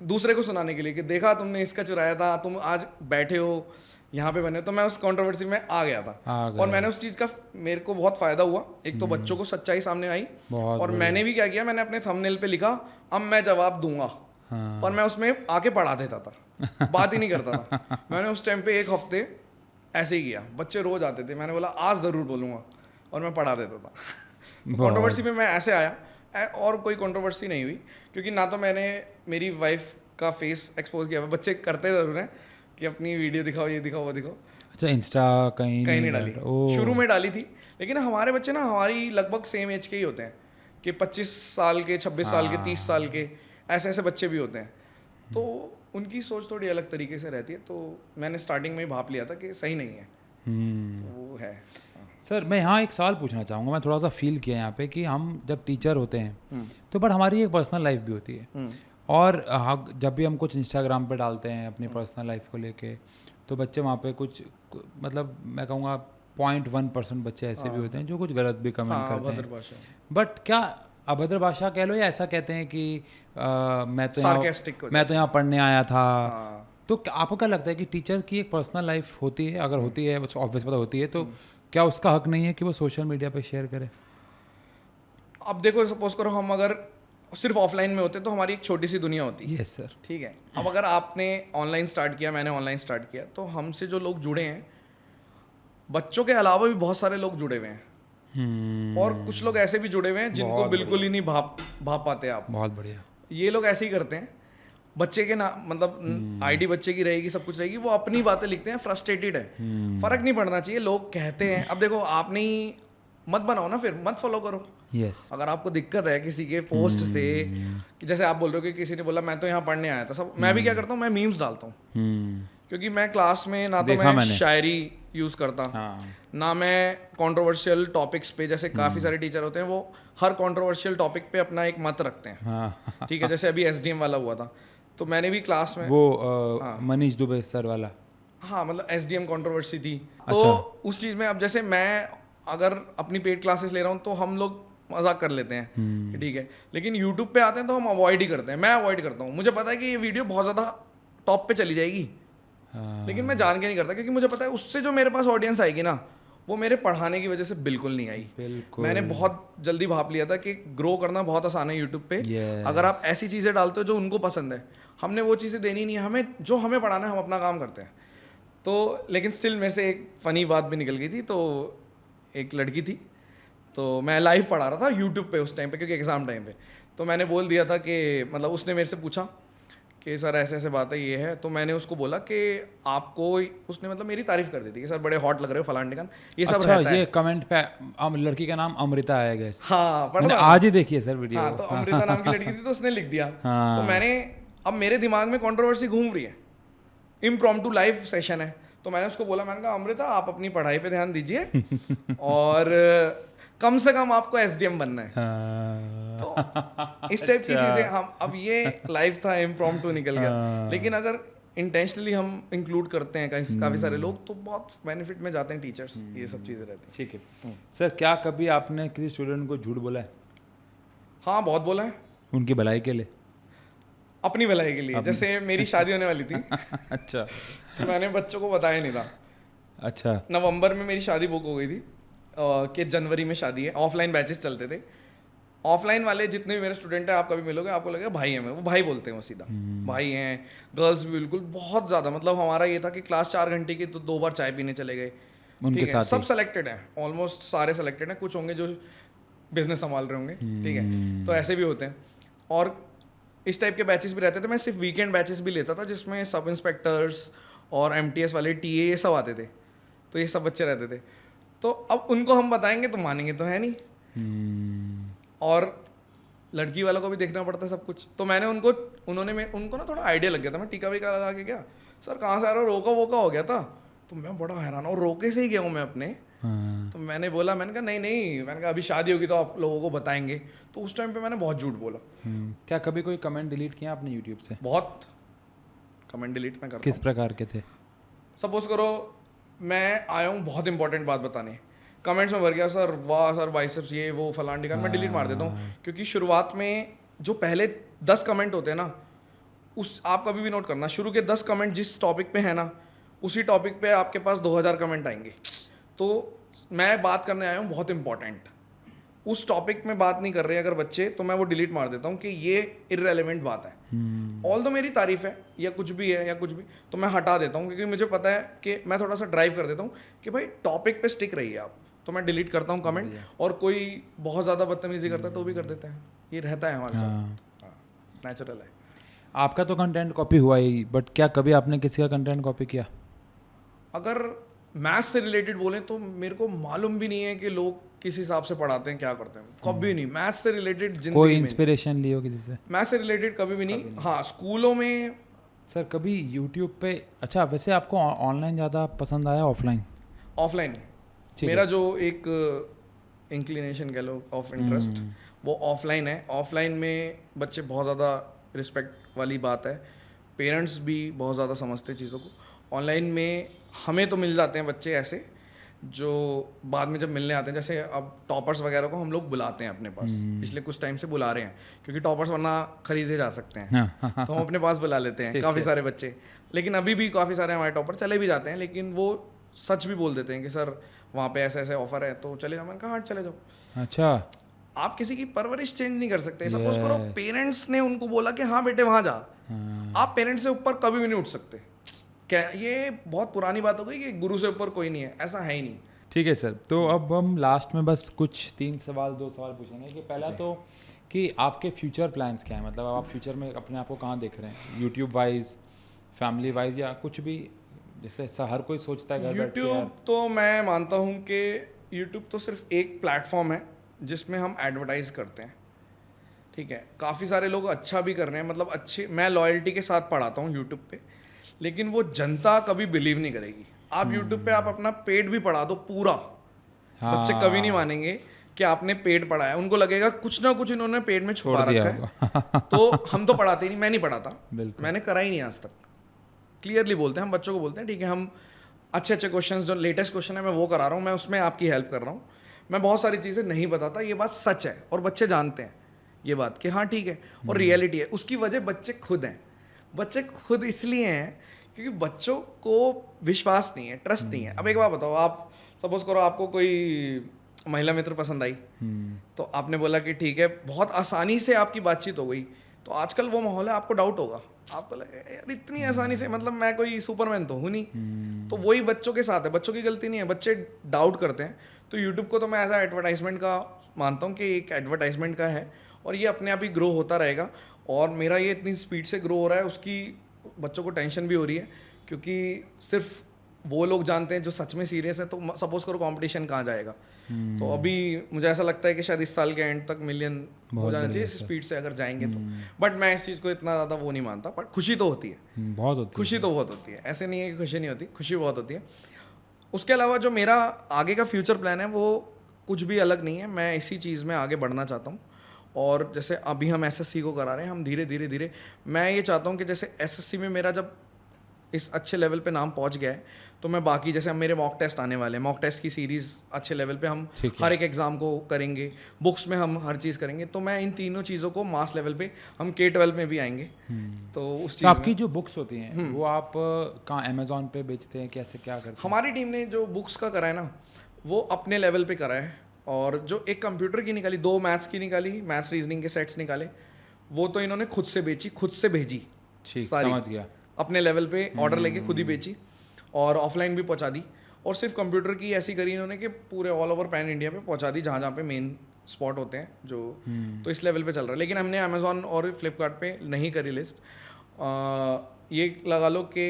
Speaker 1: दूसरे को सुनाने के लिए कि देखा तुमने इसका चुराया था, तुम आज बैठे हो यहाँ पे बने। तो मैं उस कंट्रोवर्सी में आ गया था और मैंने उस चीज़ का, मेरे को बहुत फ़ायदा हुआ। एक तो बच्चों को सच्चाई सामने आई और मैंने भी क्या किया, मैंने अपने थंबनेल पे लिखा अब मैं जवाब दूंगा।
Speaker 2: हाँ।
Speaker 1: और मैं उसमें आके पढ़ा देता था, बात ही नहीं करता था। मैंने उस टाइम पे 1 हफ्ते ऐसे ही किया। बच्चे रोज आते थे, मैंने बोला आज ज़रूर बोलूँगा और मैं पढ़ा देता था। कंट्रोवर्सी में मैं ऐसे आया। और कोई कंट्रोवर्सी नहीं हुई क्योंकि ना तो मैंने मेरी वाइफ का फेस एक्सपोज किया। बच्चे करते ज़रूर हैं कि अपनी वीडियो दिखाओ, ये दिखाओ, वो दिखाओ।
Speaker 2: अच्छा, इंस्टा कहीं
Speaker 1: नहीं डाली। शुरू में डाली थी, लेकिन हमारे बच्चे ना हमारी लगभग सेम एज के ही होते हैं कि 25 साल के, 26 साल के, 30 साल के, ऐसे ऐसे बच्चे भी होते हैं। तो उनकी सोच थोड़ी अलग तरीके से रहती है। तो मैंने स्टार्टिंग में ही भाप लिया था कि सही नहीं है। तो वो है।
Speaker 2: सर मैं यहाँ एक सवाल पूछना चाहूँगा, मैं थोड़ा सा फील किया यहाँ पे कि हम जब टीचर होते हैं तो बट हमारी एक पर्सनल लाइफ भी होती है। और जब भी हम कुछ इंस्टाग्राम पे डालते हैं अपनी पर्सनल लाइफ को लेके तो बच्चे वहाँ पे कुछ, मतलब मैं कहूँगा 0.1% बच्चे ऐसे भी होते हैं जो कुछ गलत भी कमेंट करते हैं। बट क्या अभद्र भाषा कह लो या ऐसा कहते हैं कि मैं तो यहाँ पढ़ने आया था। तो आपको क्या लगता है कि टीचर की एक पर्सनल लाइफ होती है? अगर होती है, ऑब्वियस पता होती है, तो क्या उसका हक नहीं है कि वो सोशल मीडिया पे शेयर करे?
Speaker 1: अब देखो, सपोज करो हम अगर सिर्फ ऑफलाइन में होते तो हमारी एक छोटी सी दुनिया होती है।
Speaker 2: Yes sir.
Speaker 1: ठीक है। अब अगर आपने ऑनलाइन स्टार्ट किया, मैंने ऑनलाइन स्टार्ट किया, तो हमसे जो लोग जुड़े हैं, बच्चों के अलावा भी बहुत सारे लोग जुड़े हुए हैं। और कुछ लोग ऐसे भी जुड़े हुए हैं जिनको बिल्कुल ही नहीं भाप पाते आप।
Speaker 2: बहुत बढ़िया।
Speaker 1: ये लोग ऐसे ही करते हैं। बच्चे के ना, मतलब आईडी बच्चे की रहेगी, सब कुछ रहेगी, वो अपनी बातें लिखते हैं, फ्रस्ट्रेटेड है। फर्क नहीं पड़ना चाहिए, लोग कहते हैं। अब देखो, आपने ही मत बनाओ ना, फिर मत फॉलो करो। अगर आपको दिक्कत है किसी के पोस्ट से, कि जैसे आप बोल रहे हो कि किसी ने बोला मैं तो यहाँ पढ़ने आया था, सब मैं भी क्या करता हूँ, मैं मीम्स डालता हूँ। क्योंकि मैं क्लास में ना तो मैं शायरी यूज करता, ना मैं कंट्रोवर्शियल टॉपिक्स पे, जैसे काफी सारे टीचर होते हैं वो हर कंट्रोवर्शियल टॉपिक पे अपना एक मत रखते हैं। ठीक है। जैसे अभी SDM वाला हुआ था, तो मैंने भी क्लास में
Speaker 2: वो मनीष दुबे सर वाला,
Speaker 1: हाँ, मतलब SDM कंट्रोवर्सी थी। तो उस चीज़ में अब जैसे मैं अगर अपनी पेड क्लासेस ले रहा हूँ तो हम लोग मजाक कर लेते हैं, ठीक है। लेकिन यूट्यूब पे आते हैं तो हम अवॉइड ही करते हैं। मैं अवॉइड करता हूँ। मुझे पता है कि ये वीडियो बहुत ज़्यादा टॉप पे चली जाएगी, लेकिन मैं जान के नहीं करता, क्योंकि मुझे पता है उससे जो मेरे पास ऑडियंस आएगी ना, वो मेरे पढ़ाने की वजह से बिल्कुल नहीं आई। मैंने बहुत जल्दी भाप लिया था कि ग्रो करना बहुत आसान है यूट्यूब पे। अगर आप ऐसी चीज़ें डालते हो जो उनको पसंद है, हमने वो चीज़ें देनी नहीं है। हमें जो हमें पढ़ाना है हम अपना काम करते हैं। तो लेकिन स्टिल मेरे से एक फ़नी बात भी निकल गई थी। तो एक लड़की थी, तो मैं लाइव पढ़ा रहा था यूट्यूब पे उस टाइम पे, क्योंकि एग्ज़ाम टाइम पे। तो मैंने बोल दिया था कि, मतलब उसने मेरे से पूछा कि सर ऐसे ऐसे बात है, ये है। तो मैंने उसको बोला कि आपको, उसने मतलब मेरी तारीफ कर दी थी कि सर बड़े हॉट लग रहे हो, फलान ढिकान, ये सब रहता है।
Speaker 2: ये कमेंट पे लड़की का नाम अमृता आया गया।
Speaker 1: हाँ,
Speaker 2: मैंने आज ही देखी है सर वीडियो।
Speaker 1: हाँ, तो अमृता नाम की लड़की थी, तो उसने लिख दिया। तो मैंने, अब मेरे दिमाग में कंट्रोवर्सी घूम रही है, इम्प्रॉम्प्टू लाइव सेशन है। तो मैंने उसको बोला, मैंने कहा अमृता आप अपनी पढ़ाई पे ध्यान दीजिए और कम से कम आपको SDM बनना है। तो इस टाइप की चीजें हम, अब ये लाइव था, इम्प्रॉम्प्टू निकल गया। लेकिन अगर इंटेंशनली हम इंक्लूड करते हैं काफी सारे लोग, तो बहुत बेनिफिट में जाते हैं टीचर्स। ये सब चीजें रहती हैं।
Speaker 2: ठीक है सर, क्या कभी आपने किसी स्टूडेंट को झूठ बोला है?
Speaker 1: हाँ, बहुत बोला है।
Speaker 2: उनकी भलाई के लिए?
Speaker 1: अपनी भलाई के लिए। जैसे मेरी शादी होने वाली थी।
Speaker 2: अच्छा।
Speaker 1: तो मैंने बच्चों को बताया नहीं था।
Speaker 2: अच्छा।
Speaker 1: नवंबर में मेरी शादी बुक हो गई थी कि जनवरी में शादी है। ऑफलाइन बैचेस चलते थे। ऑफलाइन वाले जितने भी मेरे स्टूडेंट हैं, आप कभी मिलोगे आपको लगेगा भाई हैं, वो भाई बोलते हैं, वो सीधा भाई हैं। गर्ल्स भी बिल्कुल बहुत ज़्यादा, मतलब हमारा ये था कि क्लास 4 घंटे की तो 2 बार चाय पीने चले गए,
Speaker 2: उनके
Speaker 1: ठीक है,
Speaker 2: साथ
Speaker 1: सब सेलेक्टेड हैं, ऑलमोस्ट सारे सेलेक्टेड हैं, कुछ होंगे जो बिजनेस संभाल रहे होंगे, ठीक है, तो ऐसे भी होते हैं। और इस टाइप के बैचेस भी रहते थे। मैं सिर्फ वीकेंड बैचेस भी लेता था जिसमें सब इंस्पेक्टर्स और एमटीएस वाले टीए ये सब आते थे, तो ये सब बच्चे रहते थे। तो अब उनको हम बताएंगे तो मानेंगे तो है नहीं, और लड़की वालों को भी देखना पड़ता है सब कुछ। तो मैंने उनको ना थोड़ा आइडिया लग गया था। मैं टीका वीका लगा के गया, सर कहाँ से आ रहा हो, रोका वोका हो गया था। तो मैं बड़ा हैरान, और रोके से ही गया हूँ मैं अपने। तो मैंने कहा नहीं, मैंने कहा अभी शादी होगी तो आप लोगों को बताएंगे। तो उस टाइम पे मैंने बहुत झूठ बोला।
Speaker 2: क्या कभी कोई कमेंट डिलीट किया आपने यूट्यूब से?
Speaker 1: बहुत कमेंट डिलीट मैं करता
Speaker 2: किस प्रकार के थे?
Speaker 1: सपोज करो मैं आया हूँ बहुत इंपॉर्टेंट बात बताने, कमेंट्स में भर गया सर वाह सर बाइसेप्स ये वो फलान टिकान, मैं डिलीट मार देता हूँ। क्योंकि शुरुआत में जो पहले 10 कमेंट होते हैं ना, उस आप कभी भी नोट करना, शुरू के 10 कमेंट जिस टॉपिक पे है ना, उसी टॉपिक पे आपके पास 2000 कमेंट आएंगे। तो मैं बात करने आया हूँ बहुत इंपॉर्टेंट, उस टॉपिक में बात नहीं कर रहे अगर बच्चे, तो मैं वो डिलीट मार देता हूँ कि ये इररेलेवेंट बात है। ऑल दो मेरी तारीफ है या कुछ भी है या कुछ भी, तो मैं हटा देता हूँ, क्योंकि मुझे पता है कि मैं थोड़ा सा ड्राइव कर देता हूँ कि भाई टॉपिक पे स्टिक रहिए आप। तो मैं डिलीट करता हूँ कमेंट, और कोई बहुत ज़्यादा बदतमीजी करता है तो भी कर देते हैं, ये रहता है हमारे साथ, नेचुरल है।
Speaker 2: आपका तो कंटेंट कॉपी हुआ ही, बट क्या कभी आपने किसी का कंटेंट कॉपी किया?
Speaker 1: अगर मैथ्स से रिलेटेड बोलें तो मेरे को मालूम भी नहीं है कि लोग किस हिसाब से पढ़ाते हैं, क्या करते हैं, कभी नहीं। मैथ्स से रिलेटेड जिंदगी
Speaker 2: कोई
Speaker 1: में
Speaker 2: इंस्पिरेशन लियो किसी से?
Speaker 1: मैथ्स से रिलेटेड कभी भी नहीं। हाँ, स्कूलों में
Speaker 2: सर कभी यूट्यूब पे, अच्छा वैसे आपको ऑनलाइन ज़्यादा पसंद आया ऑफलाइन?
Speaker 1: ऑफलाइन, मेरा जो एक इंक्लिनेशन कह लो ऑफ इंटरेस्ट वो ऑफलाइन है। ऑफलाइन में बच्चे बहुत ज़्यादा रिस्पेक्ट वाली बात है, पेरेंट्स भी बहुत ज़्यादा समझते हैं चीज़ों को। ऑनलाइन में हमें तो मिल जाते हैं बच्चे ऐसे जो बाद में जब मिलने आते हैं, जैसे अब टॉपर्स वगैरह को हम लोग बुलाते हैं अपने पास, पिछले कुछ टाइम से बुला रहे हैं, क्योंकि टॉपर्स वरना खरीदे जा सकते हैं, तो हम अपने पास बुला लेते हैं काफ़ी सारे बच्चे। लेकिन अभी भी काफ़ी सारे हमारे टॉपर चले भी जाते हैं, लेकिन वो सच भी बोल देते हैं कि सर वहाँ पे ऐसे ऐसे ऑफर है तो चले जाओ। मैंने कहा हाँ चले जाओ।
Speaker 2: अच्छा,
Speaker 1: आप किसी की परवरिश चेंज नहीं कर सकते। सपोज करो पेरेंट्स ने उनको बोला कि हाँ बेटे वहाँ जा, आप पेरेंट्स से ऊपर कभी भी नहीं उठ सकते। क्या ये बहुत पुरानी बात हो गई कि गुरु से ऊपर कोई नहीं है, ऐसा है ही नहीं।
Speaker 2: ठीक है सर, तो अब हम लास्ट में बस कुछ 2 सवाल पूछेंगे कि पहला तो कि आपके फ्यूचर प्लान्स क्या है, मतलब आप फ्यूचर में अपने आप को कहाँ देख रहे हैं, यूट्यूब वाइज, फैमिली वाइज, या कुछ भी, जैसे हर कोई सोचता है घर बैठ के
Speaker 1: यूट्यूब तो मैं मानता हूँ कि यूट्यूब तो सिर्फ एक प्लेटफॉर्म है जिसमें हम एडवर्टाइज करते हैं, ठीक है। काफ़ी सारे लोग अच्छा भी कर रहे हैं, मतलब अच्छे, मैं लॉयल्टी के साथ पढ़ाता हूँ यूट्यूब पे, लेकिन वो जनता कभी बिलीव नहीं करेगी। आप यूट्यूब पे आप अपना पेट भी पढ़ा दो पूरा, बच्चे कभी नहीं मानेंगे कि आपने पेट पढ़ाया, उनको लगेगा कुछ ना कुछ इन्होंने पेट में छुपा रखा है। तो हम तो पढ़ाते ही नहीं, मैं नहीं पढ़ाता, मैंने करा ही नहीं आज तक। क्लियरली बोलते हैं हम बच्चों को, बोलते हैं ठीक है हम अच्छे अच्छे क्वेश्चंस, जो लेटेस्ट क्वेश्चन है मैं वो करा रहा हूँ, मैं उसमें आपकी हेल्प कर रहा हूँ। मैं बहुत सारी चीज़ें नहीं बताता, ये बात सच है और बच्चे जानते हैं ये बात कि हाँ ठीक है, और रियलिटी है। उसकी वजह बच्चे खुद हैं। बच्चे खुद इसलिए हैं क्योंकि बच्चों को विश्वास नहीं है, ट्रस्ट नहीं है। अब एक बात बताओ, आप सपोज करो आपको कोई महिला मित्र पसंद आई, तो आपने बोला कि ठीक है, बहुत आसानी से आपकी बातचीत हो गई, तो आजकल वो माहौल है, आपको डाउट होगा, आपको लगेगा यार इतनी आसानी से, मतलब मैं कोई सुपरमैन तो हूँ नहीं। तो वही बच्चों के साथ है, बच्चों की गलती नहीं है, बच्चे डाउट करते हैं। तो यूट्यूब को तो मैं ऐसा एडवर्टाइजमेंट का मानता हूँ कि एक एडवर्टाइजमेंट का है, और ये अपने आप ही ग्रो होता रहेगा। और मेरा ये इतनी स्पीड से ग्रो हो रहा है, उसकी बच्चों को टेंशन भी हो रही है, क्योंकि सिर्फ वो लोग जानते हैं जो सच में सीरियस है। तो सपोज करो कंपटीशन कहाँ जाएगा, तो अभी मुझे ऐसा लगता है कि शायद इस साल के एंड तक मिलियन हो जाना चाहिए इस स्पीड से अगर जाएंगे तो। बट मैं इस चीज़ को इतना ज़्यादा वो नहीं मानता, बट खुशी तो होती है,
Speaker 2: बहुत होती है,
Speaker 1: खुशी तो बहुत होती है, ऐसे नहीं है कि खुशी नहीं होती, खुशी बहुत होती है। उसके अलावा जो मेरा आगे का फ्यूचर प्लान है वो कुछ भी अलग नहीं है, मैं इसी चीज़ में आगे बढ़ना चाहता हूँ। और जैसे अभी हम एसएससी को करा रहे हैं, हम धीरे धीरे मैं ये चाहता हूँ कि जैसे एसएससी में मेरा जब इस अच्छे लेवल पे नाम पहुँच गया है, तो मैं बाकी जैसे हम मेरे मॉक टेस्ट आने वाले हैं, मॉक टेस्ट की सीरीज़ अच्छे लेवल पे हम हर एक एग्ज़ाम को करेंगे, बुक्स में हम हर चीज़ करेंगे। तो मैं इन तीनों चीज़ों को मास लेवल पे हम K-12 में भी आएंगे। तो उस चीज़
Speaker 2: आपकी जो बुक्स होती हैं वो आप कहाँ अमेज़ॉन पे बेचते हैं, कैसे क्या करते हैं?
Speaker 1: हमारी टीम ने जो बुक्स का करा है ना, वो अपने लेवल पे करा है। और जो एक कंप्यूटर की निकाली, 2 मैथ्स की निकाली, मैथ्स रीजनिंग के सेट्स निकाले, वो तो इन्होंने खुद से बेची, खुद से भेजी,
Speaker 2: ठीक समझ गया,
Speaker 1: अपने लेवल पे ऑर्डर लेके खुद ही बेची और ऑफलाइन भी पहुंचा दी। और सिर्फ कंप्यूटर की ऐसी करी इन्होंने कि पूरे ऑल ओवर पैन इंडिया पे पहुंचा दी, जहाँ जहाँ पे मेन स्पॉट होते हैं जो, तो इस लेवल पे चल रहा है। लेकिन हमने अमेजोन और फ्लिपकार्ट पे नहीं करी लिस्ट, ये लगा लो कि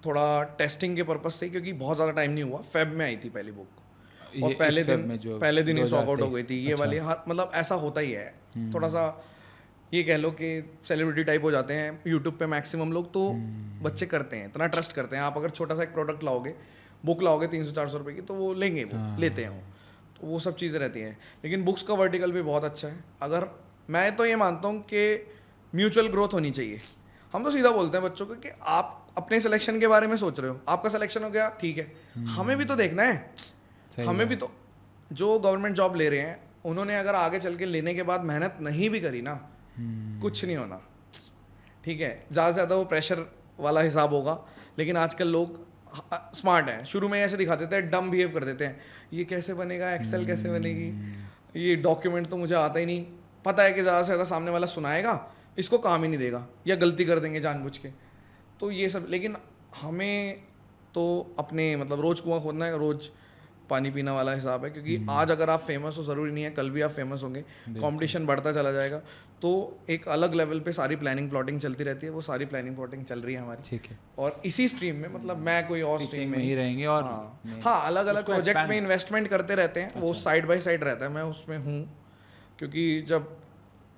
Speaker 1: थोड़ा टेस्टिंग के पर्पज से, क्योंकि बहुत ज़्यादा टाइम नहीं हुआ। फेब में आई थी पहली बुक और पहले दिन ही स्टॉक आउट हो गई थी ये वाली। हाँ, मतलब ऐसा होता ही है, थोड़ा सा ये कह लो कि सेलिब्रिटी टाइप हो जाते हैं यूट्यूब पे मैक्सिमम लोग, तो बच्चे करते हैं, इतना ट्रस्ट करते हैं। आप अगर छोटा सा एक प्रोडक्ट लाओगे, बुक लाओगे 300-400 रुपये की, तो वो लेंगे, वो लेते हैं वो, तो वो सब चीज़ें रहती हैं। लेकिन बुक्स का वर्टिकल भी बहुत अच्छा है। अगर मैं तो ये मानता हूँ कि म्यूचुअल ग्रोथ होनी चाहिए। हम तो सीधा बोलते हैं बच्चों को कि आप अपने सिलेक्शन के बारे में सोच रहे हो, आपका सिलेक्शन हो गया ठीक है, हमें भी तो देखना है। हमें भी तो, जो गवर्नमेंट जॉब ले रहे हैं उन्होंने अगर आगे चल के लेने के बाद मेहनत नहीं भी करी ना, कुछ नहीं होना, ठीक है। ज़्यादा से ज़्यादा वो प्रेशर वाला हिसाब होगा। लेकिन आजकल लोग स्मार्ट हैं, शुरू में ऐसे दिखा देते हैं, डम बिहेव कर देते हैं, ये कैसे बनेगा, एक्सेल कैसे बनेगी, ये डॉक्यूमेंट तो मुझे आता ही नहीं। पता है कि ज़्यादा से ज़्यादा सामने वाला सुनाएगा, इसको काम ही नहीं देगा, या गलती कर देंगे जानबूझ के, तो ये सब। लेकिन हमें तो अपने मतलब रोज़ कुआं खोदना है, रोज़ पानी पीना वाला हिसाब है। क्योंकि आज अगर आप फेमस हो, ज़रूरी नहीं है कल भी आप फेमस होंगे, कंपटीशन बढ़ता चला जाएगा। तो एक अलग लेवल पे सारी प्लानिंग प्लॉटिंग चलती रहती है, वो सारी प्लानिंग प्लॉटिंग चल रही है हमारी,
Speaker 2: ठीक है।
Speaker 1: और इसी स्ट्रीम में, मतलब मैं कोई और स्ट्रीम में
Speaker 2: ही रहेंगे, और
Speaker 1: हाँ अलग अलग प्रोजेक्ट में इन्वेस्टमेंट करते रहते हैं। वो साइड बाय साइड रहता है, मैं उसमें हूँ। क्योंकि जब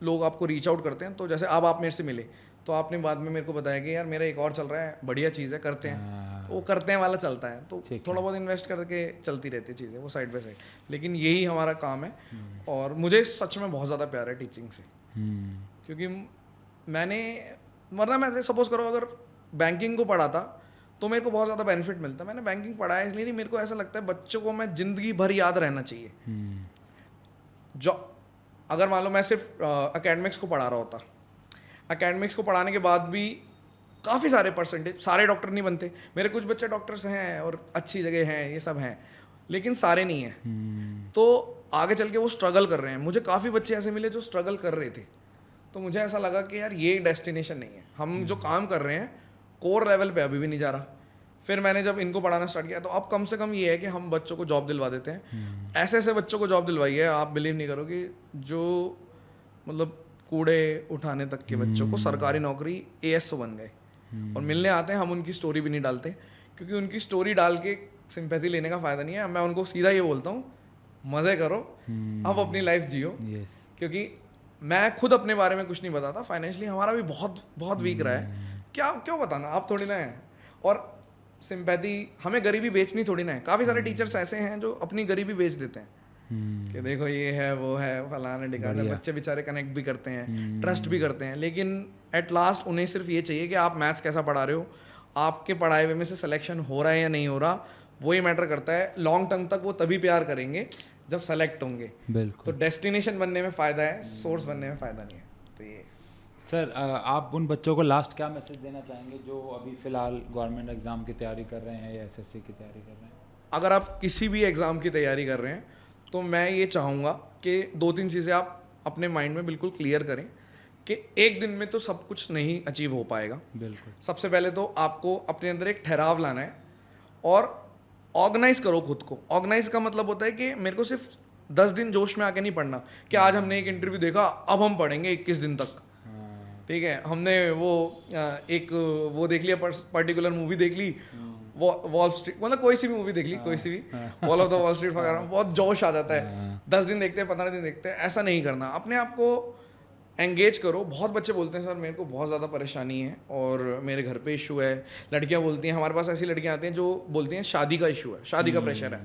Speaker 1: लोग आपको रीच आउट करते हैं, तो जैसे अब आप मेरे से मिले, तो आपने बाद में मेरे को बताया कि यार मेरा एक और चल रहा है, बढ़िया चीज़ है, करते हैं, तो वो करते हैं वाला चलता है। तो थोड़ा बहुत इन्वेस्ट करके चलती रहती है चीज़ें, वो साइड बाय साइड। लेकिन यही हमारा काम है, और मुझे सच में बहुत ज़्यादा प्यार है टीचिंग से। क्योंकि मैंने, वरना मैं सपोज करो अगर बैंकिंग को पढ़ा था तो मेरे को बहुत ज़्यादा बेनिफिट मिलता। मैंने बैंकिंग पढ़ा है इसलिए नहीं, मेरे को ऐसा लगता है बच्चों को मैं ज़िंदगी भर याद रहना चाहिए। जो अगर मान लो मैं सिर्फ एकेडमिक्स को पढ़ा रहा होता, एकेडमिक्स को पढ़ाने के बाद भी काफ़ी सारे परसेंटेज, सारे डॉक्टर नहीं बनते। मेरे कुछ बच्चे डॉक्टर्स हैं और अच्छी जगह हैं, ये सब हैं, लेकिन सारे नहीं हैं। तो आगे चल के वो स्ट्रगल कर रहे हैं। मुझे काफ़ी बच्चे ऐसे मिले जो स्ट्रगल कर रहे थे, तो मुझे ऐसा लगा कि यार ये डेस्टिनेशन नहीं है। हम जो काम कर रहे हैं कोर लेवल पे अभी भी नहीं जा रहा। फिर मैंने जब इनको पढ़ाना स्टार्ट किया, तो अब कम से कम ये है कि हम बच्चों को जॉब दिलवा देते हैं। ऐसे ऐसे बच्चों को जॉब दिलवाई है, आप बिलीव नहीं करोगे, जो मतलब कूड़े उठाने तक के बच्चों को सरकारी नौकरी ASO बन गए, और मिलने आते हैं। हम उनकी स्टोरी भी नहीं डालते, क्योंकि उनकी स्टोरी डाल के सिंपैथी लेने का फ़ायदा नहीं है। मैं उनको सीधा ये बोलता हूँ, मज़े करो, अब अपनी लाइफ जियो। क्योंकि मैं खुद अपने बारे में कुछ नहीं बताता, फाइनेंशियली हमारा भी बहुत बहुत वीक रहा है। क्या क्यों बताना, आप थोड़ी ना है। और सिंपैथी, हमें गरीबी बेचनी थोड़ी ना है। काफ़ी सारे टीचर्स ऐसे हैं जो अपनी गरीबी बेच देते हैं कि देखो ये है, वो है, फलाना ढिकाना। बच्चे बेचारे कनेक्ट भी करते हैं, ट्रस्ट भी करते हैं, लेकिन एट लास्ट उन्हें सिर्फ ये चाहिए कि आप मैथ्स कैसा पढ़ा रहे हो, आपके पढ़ाए हुए में से सिलेक्शन हो रहा है या नहीं हो रहा, वही मैटर करता है। लॉन्ग टर्म तक वो तभी प्यार करेंगे जब सेलेक्ट होंगे।
Speaker 2: बिल्कुल।
Speaker 1: तो डेस्टिनेशन बनने में फ़ायदा है, सोर्स बनने में फ़ायदा नहीं है। तो ये
Speaker 2: सर, आप उन बच्चों को लास्ट क्या मैसेज देना चाहेंगे जो अभी फ़िलहाल गवर्नमेंट एग्ज़ाम की तैयारी कर रहे हैं या SSC की तैयारी कर रहे हैं?
Speaker 1: अगर आप किसी भी एग्ज़ाम की तैयारी कर रहे हैं, तो मैं ये चाहूँगा कि 2-3 चीज़ें आप अपने माइंड में बिल्कुल क्लियर करें कि एक दिन में तो सब कुछ नहीं अचीव हो पाएगा।
Speaker 2: बिल्कुल।
Speaker 1: सबसे पहले तो आपको अपने अंदर एक ठहराव लाना है, और ऑर्गेनाइज करो खुद को। ऑर्गेनाइज का मतलब होता है कि मेरे को सिर्फ 10 दिन जोश में आके नहीं पढ़ना कि आज हमने एक इंटरव्यू देखा, अब हम पढ़ेंगे 21 दिन तक। ठीक है, हमने वो देख लिया, पर्टिकुलर मूवी देख ली, वॉल स्ट्रीट, मतलब कोई सी भी मूवी देख ली, कोई सी भी, wall of the wall street वगैरह, बहुत जोश आ जाता है। 10 दिन देखते हैं, 15 दिन देखते हैं, ऐसा नहीं करना। अपने आप को एंगेज करो। बहुत बच्चे बोलते हैं सर मेरे को बहुत ज़्यादा परेशानी है और मेरे घर पे इशू है। लड़कियां बोलती हैं, हमारे पास ऐसी लड़कियां आती हैं जो बोलती हैं शादी का इशू है, शादी का प्रेशर है,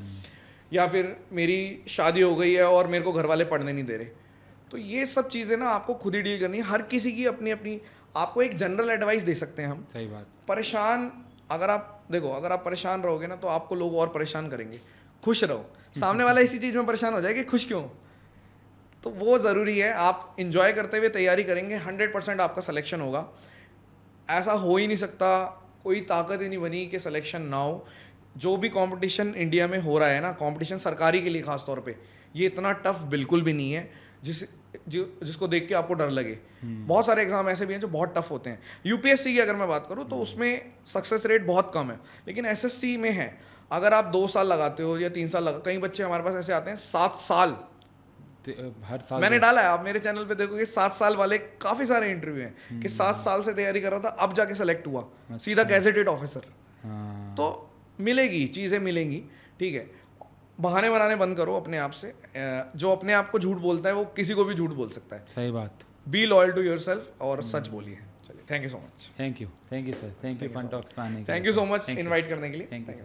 Speaker 1: या फिर मेरी शादी हो गई है और मेरे को घर वाले पढ़ने नहीं दे रहे। तो ये सब चीज़ें ना आपको खुद ही डील करनी है। हर किसी की अपनी अपनी, आपको एक जनरल एडवाइस दे सकते हैं हम।
Speaker 2: सही बात।
Speaker 1: परेशान, अगर आप देखो, अगर आप परेशान रहोगे ना तो आपको लोग और परेशान करेंगे। खुश रहो, सामने वाला इसी चीज़ में परेशान हो जाएगा, खुश क्यों? तो वो ज़रूरी है। आप इंजॉय करते हुए तैयारी करेंगे, 100% आपका सिलेक्शन होगा। ऐसा हो ही नहीं सकता, कोई ताकत ही नहीं बनी कि सिलेक्शन ना हो। जो भी कंपटीशन इंडिया में हो रहा है ना, कंपटीशन सरकारी के लिए खास तौर पे, ये इतना टफ बिल्कुल भी नहीं है जिसको देख के आपको डर लगे। बहुत सारे एग्जाम ऐसे भी हैं जो बहुत टफ होते हैं। यूपीएससी की अगर मैं बात करूँ तो उसमें सक्सेस रेट बहुत कम है, लेकिन एसएससी में है। अगर आप 2 साल लगाते हो या 3 साल लगा, कई बच्चे हमारे पास ऐसे आते हैं 7 साल,
Speaker 2: हर साल
Speaker 1: मैंने डाला है, आप मेरे चैनल पे देखोगे 7 साल वाले काफी सारे इंटरव्यू हैं कि 7 साल से तैयारी कर रहा था, अब जाके सेलेक्ट हुआ, सीधा गैजेटेड ऑफिसर।
Speaker 2: हाँ,
Speaker 1: तो मिलेगी, चीज़ें मिलेंगी, ठीक है। बहाने बनाने बंद करो अपने आप से, जो अपने आप को झूठ बोलता है वो किसी को भी झूठ बोल सकता है।
Speaker 2: सही बात।
Speaker 1: Be loyal to yourself और सच बोलिए। चलिए, thank you so much.
Speaker 2: Thank you sir, thank you fun talks में आने के लिए।
Speaker 1: Thank you so much
Speaker 2: Thank you.
Speaker 1: Invite करने के लिए।
Speaker 2: Thank you.
Speaker 1: Thank you.